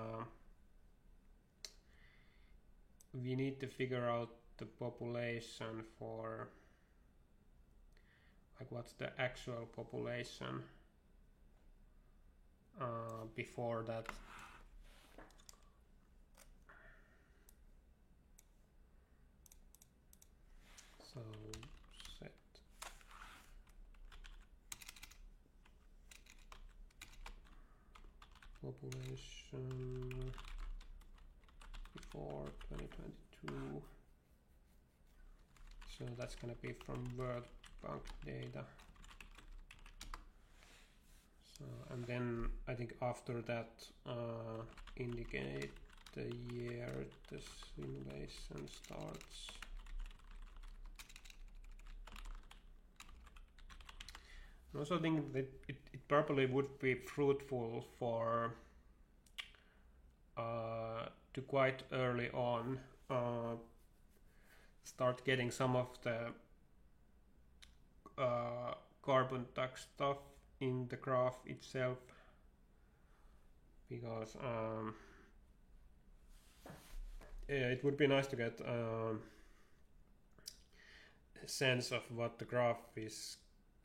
we need to figure out the population for like what's the actual population before that. So set population before 2022. So that's gonna be from World Bank data. So, and then I think after that indicate the year the simulation starts. I also think that it probably would be fruitful for to quite early on start getting some of the carbon tax stuff in the graph itself, because yeah, it would be nice to get a sense of what the graph is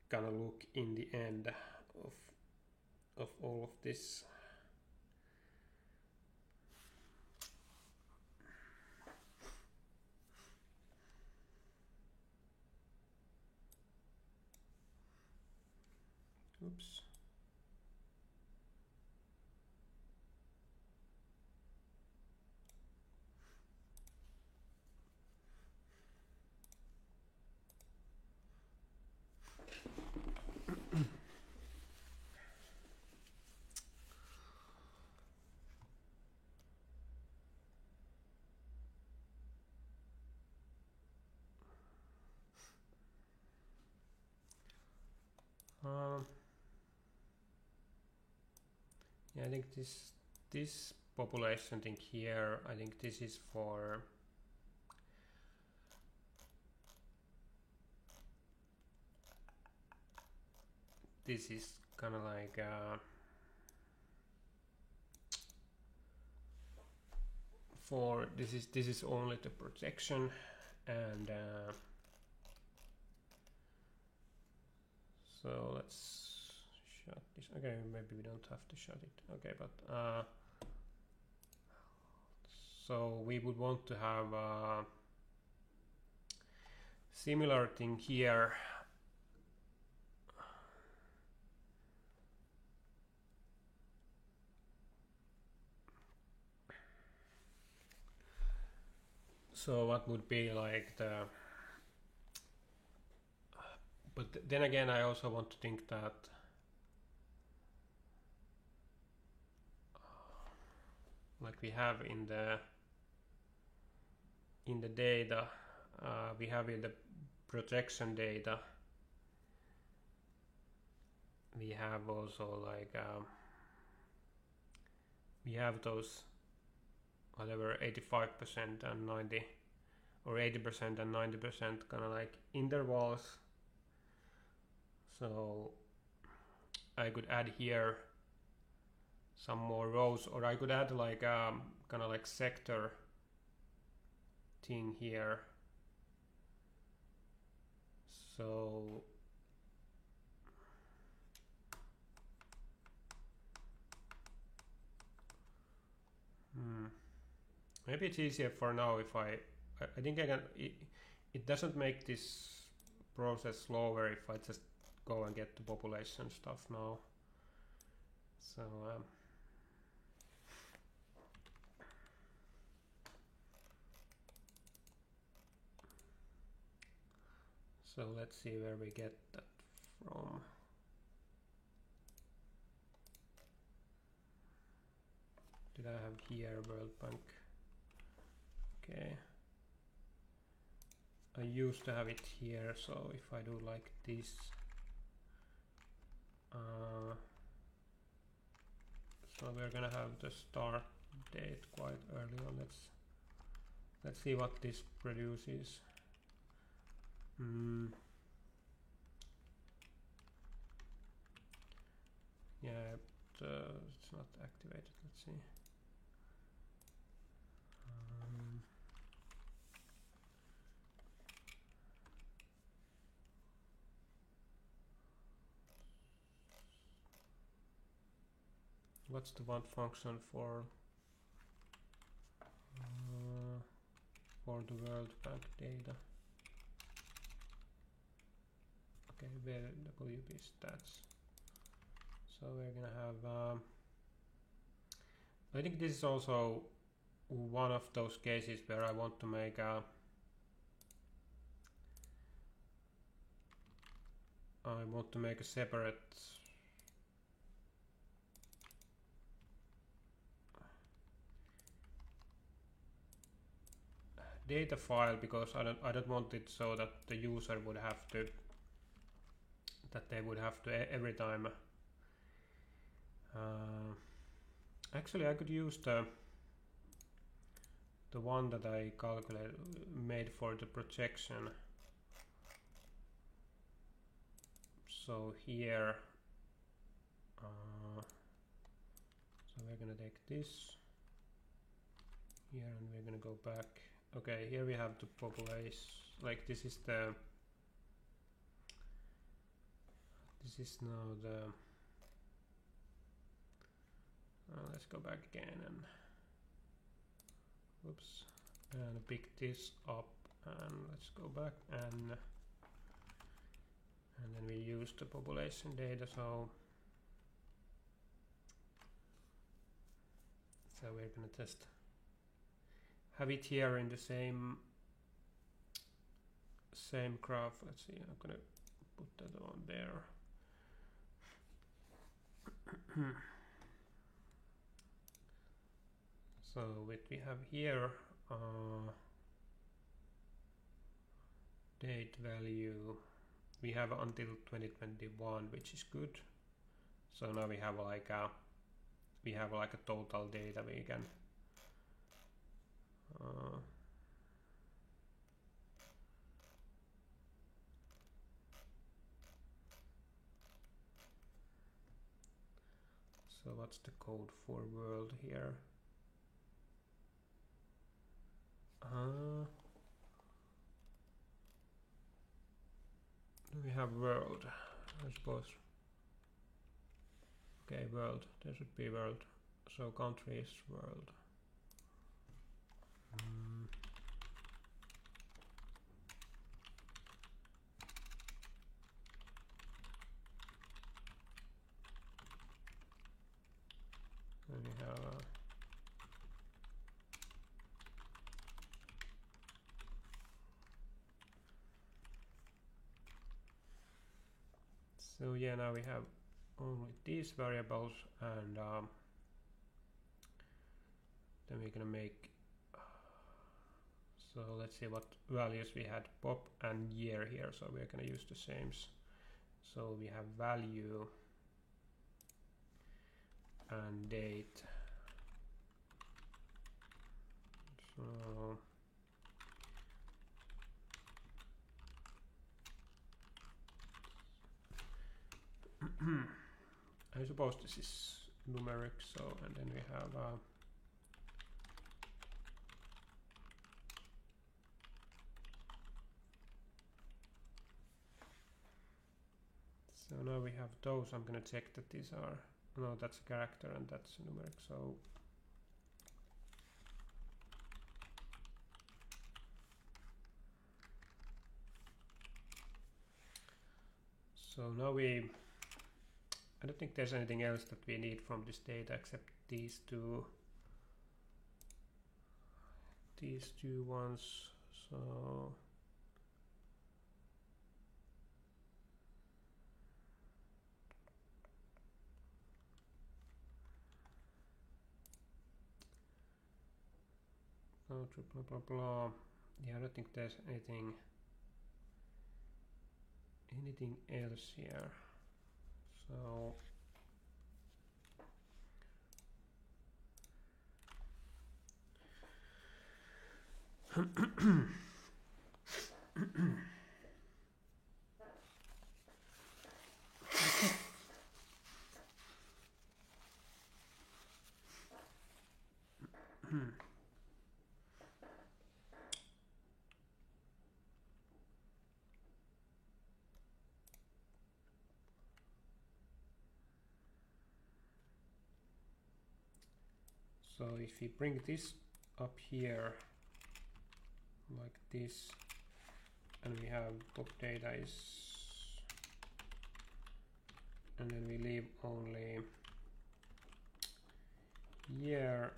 gonna look in the end of all of this. Oops. Yeah, I think this population thing here, I think this is for this is kind of like for this is only the projection, and so let's shut this. Okay, maybe we don't have to shut it. Okay, but so we would want to have a similar thing here. So what would be like the, but then again I also want to think that like we have in the data, we have in the projection data, we have also like we have those whatever 85% and 90 or 80% and 90% kind of like intervals. So I could add here some more rows, or I could add like kind of like sector thing here. So maybe it's easier for now if I think I can, it doesn't make this process slower if I just go and get the population stuff now. So so let's see where we get that from. Did I have here World Bank? Okay. I used to have it here, so if I do like this, so we're gonna have the start date quite early on. Let's see what this produces. Yeah, it's not activated. Let's see. What's the one function for the World Bank data? Okay, WP stats. So we're gonna have. I think this is also one of those cases where I want to make a. I want to make a separate data file, because I don't want it so that the user would have to, that they would have to every time. Actually, I could use the one that I made for the projection. So here, so we're gonna take this here, and we're gonna go back. Okay, here we have the population. Like this is the. This is now the. Let's go back again and. Oops, and pick this up, and let's go back and then we use the population data. So we're gonna just have it here in the same graph. Let's see, I'm gonna put that on there. So what we have here, date value, we have until 2021, which is good. So now we have like a total data we can so what's the code for world here? Do we have world? I suppose. Okay, world. There should be world. So country is world. Then we have so yeah, now we have only these variables, and then we're gonna make. So let's see what values we had, pop and year here. So we're gonna use the same. So we have value and date. So I suppose this is numeric. So and then we have so now we have those. I'm gonna check that these are, no, that's a character and that's numeric. So now I don't think there's anything else that we need from this data except these two ones. So blah blah blah. Yeah, I don't think there's anything else here. So so if we bring this up here like this, and we have pop data is, and then we leave only year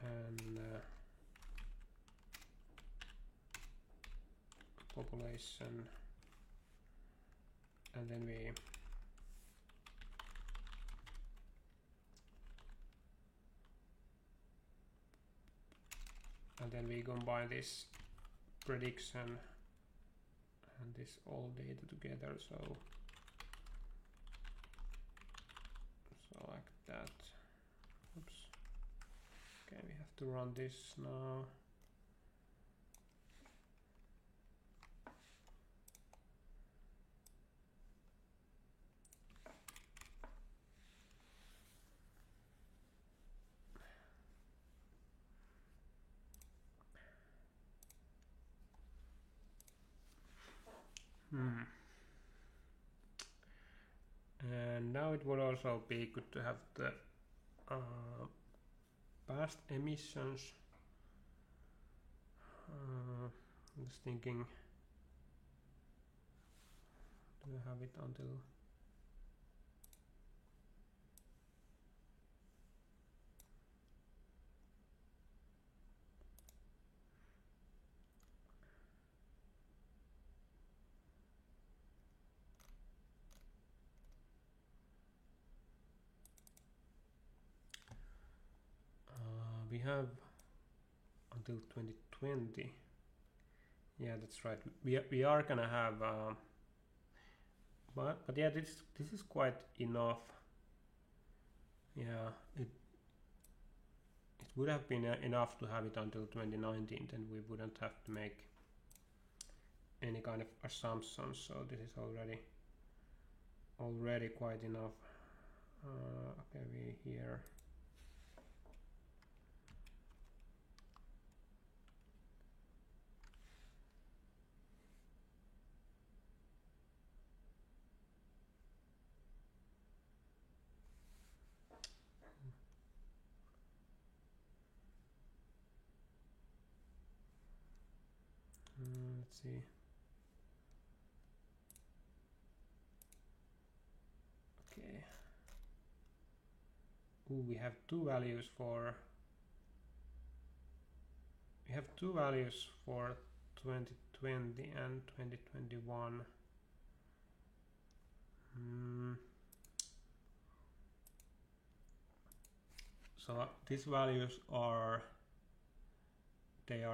and population, and then we combine this prediction and this all data together. So like that. Oops. Okay, we have to run this now. And now it would also be good to have the past emissions. I'm just thinking, do I have it until we have until 2020. Yeah, that's right. We are gonna have, but yeah, this is quite enough. Yeah, it would have been enough to have it until 2019. Then we wouldn't have to make any kind of assumptions. So this is already quite enough. Okay, we here. Let's see. Okay. Ooh, we have two values for 2020 and 2021. So these values are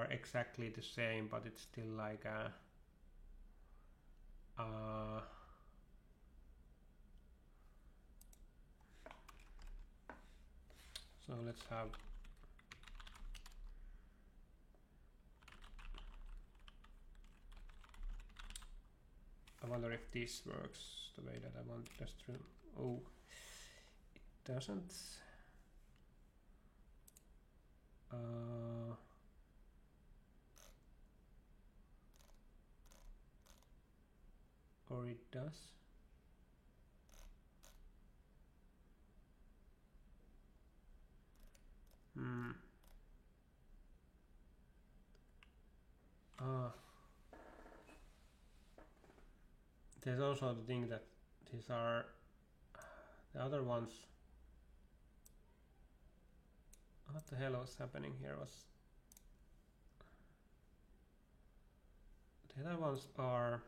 exactly the same, but it's still like a so let's have I wonder if this works the way that I want it to. Oh, it doesn't. Or it does. There's also the thing that these are the other ones. What the hell was happening here? The other ones are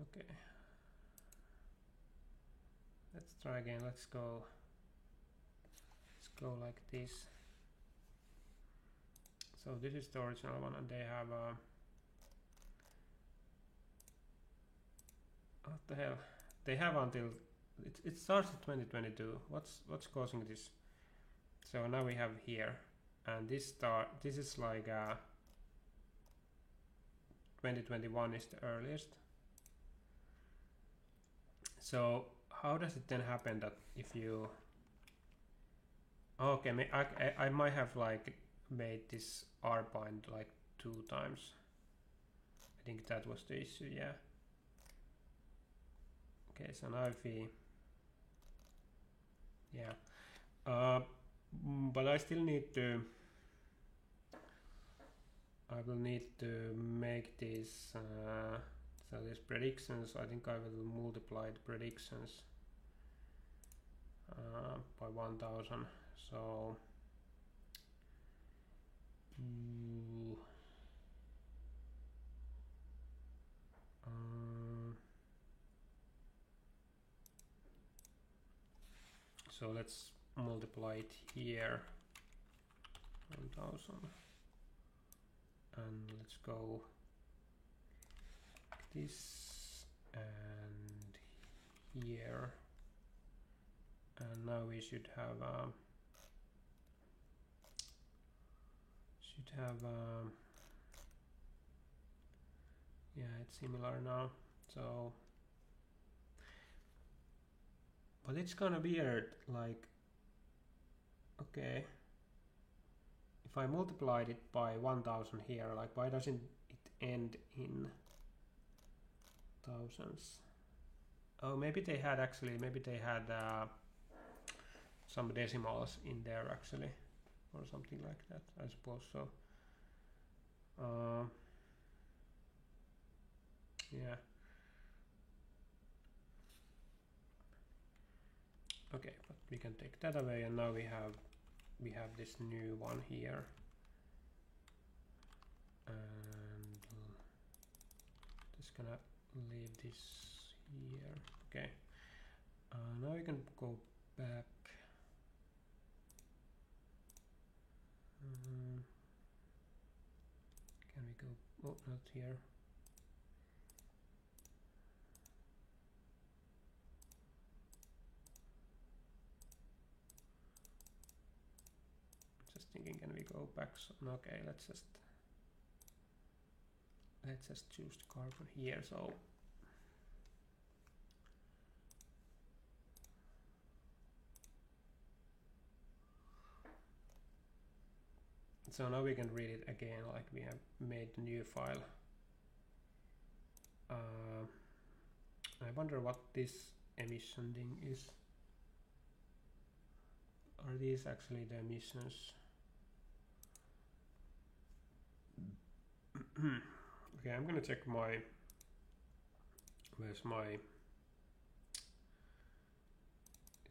okay. Let's try again. Let's go like this. So this is the original one, and they have what the hell? They have until it starts in 2022. What's causing this? So now we have here, and this is like 2021 is the earliest. So how does it then happen that if you okay, I might have like made this R bind like 2 times. I think that was the issue, yeah. Okay, so now if we yeah, but I still need to I will need to make this so these predictions, I think I will multiply the predictions by 1000. So so let's multiply it here 1000, and let's go like this and here, and now we should have yeah, it's similar now. So But it's kind of weird, like, okay, if I multiplied it by 1000 here, like why doesn't it end in thousands? Oh, maybe they had some decimals in there actually, or something like that, I suppose so. Yeah. Okay, but we can take that away, and now we have this new one here, and just gonna leave this here. Okay. Now we can go back. Can we go? Oh, not here. Just thinking, can we go back? Okay, let's just choose the carbon here. So now we can read it again, like we have made a new file. I wonder what this emission thing is. Are these actually the emissions? Okay, I'm gonna check where's my, it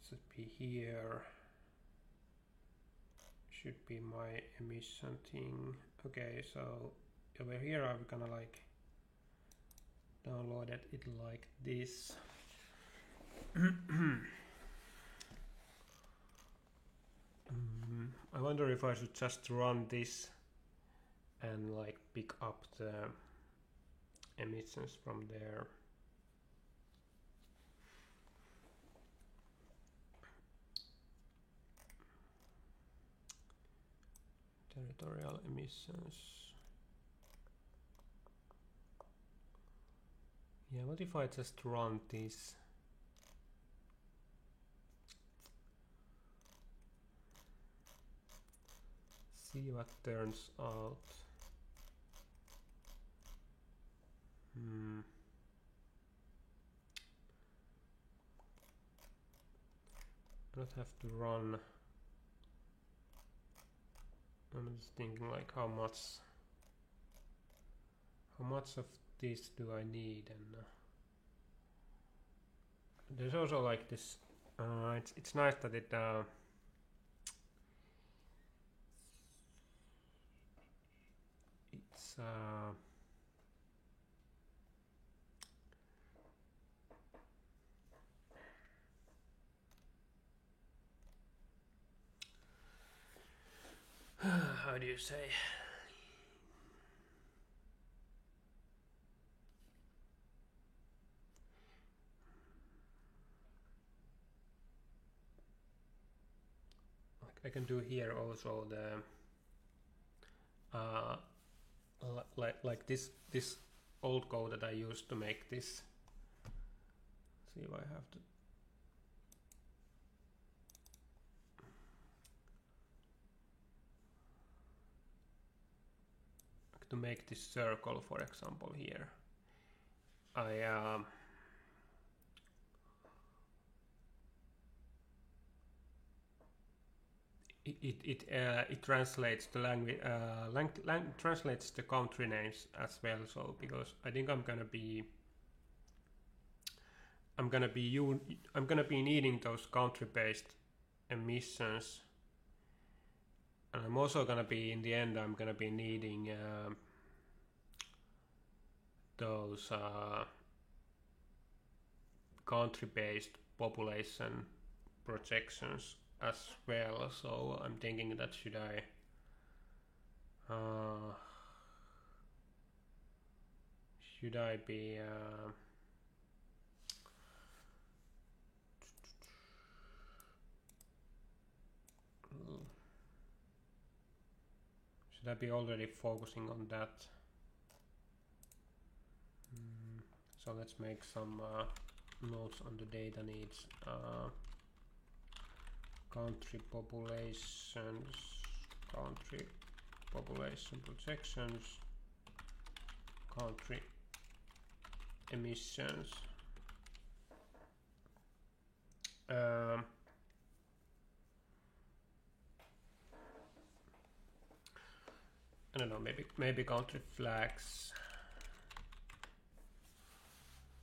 should be here, should be my emission thing. Okay, so over here I'm gonna like download it like this. I wonder if I should just run this and like pick up the emissions from there. Territorial emissions. Yeah, what if I just run this? See what turns out. I don't have to run. I'm just thinking like how much of this do I need, and there's also like this. It's nice that it how do you say? I can do here also the like this old code that I used to make this. See if I have to make this circle, for example, here. It translates the language, translates the country names as well. So because I think I'm gonna be needing those country-based emissions, and I'm also gonna be in the end. I'm gonna be needing those country-based population projections as well. So I'm thinking that should I be should I be already focusing on that? So let's make some notes on the data needs. Country populations, country population projections, country emissions. I don't know, maybe country flags,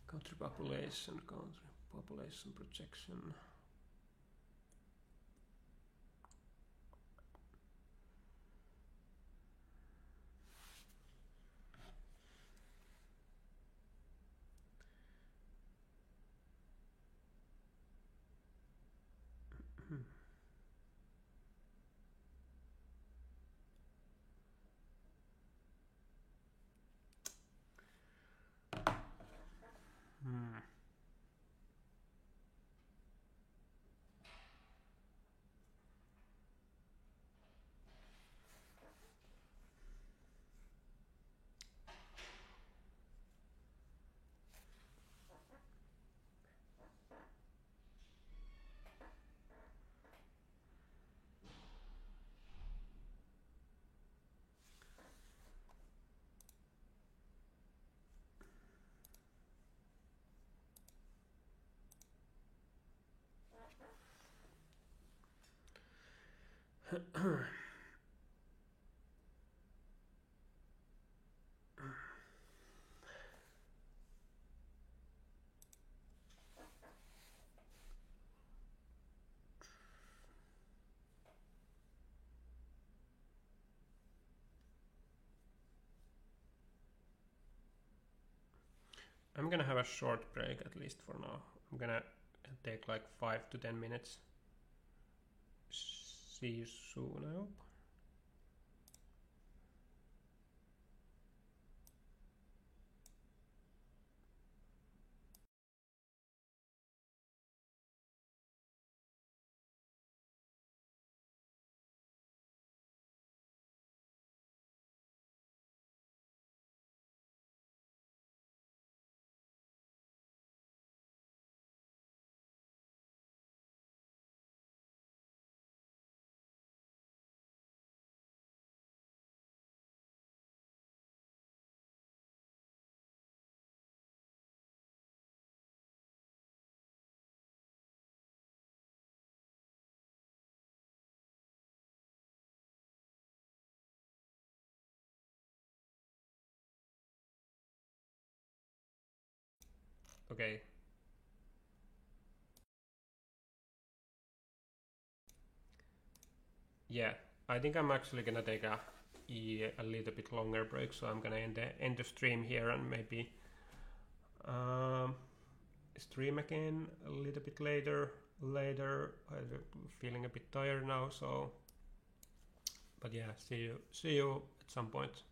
country population projection. I'm gonna have a short break at least for now. I'm gonna take like 5 to 10 minutes. See you soon, I hope. Okay. Yeah, I think I'm actually gonna take a little bit longer break, so I'm gonna end the stream here and maybe stream again a little bit later. I'm feeling a bit tired now, so but yeah, see you at some point.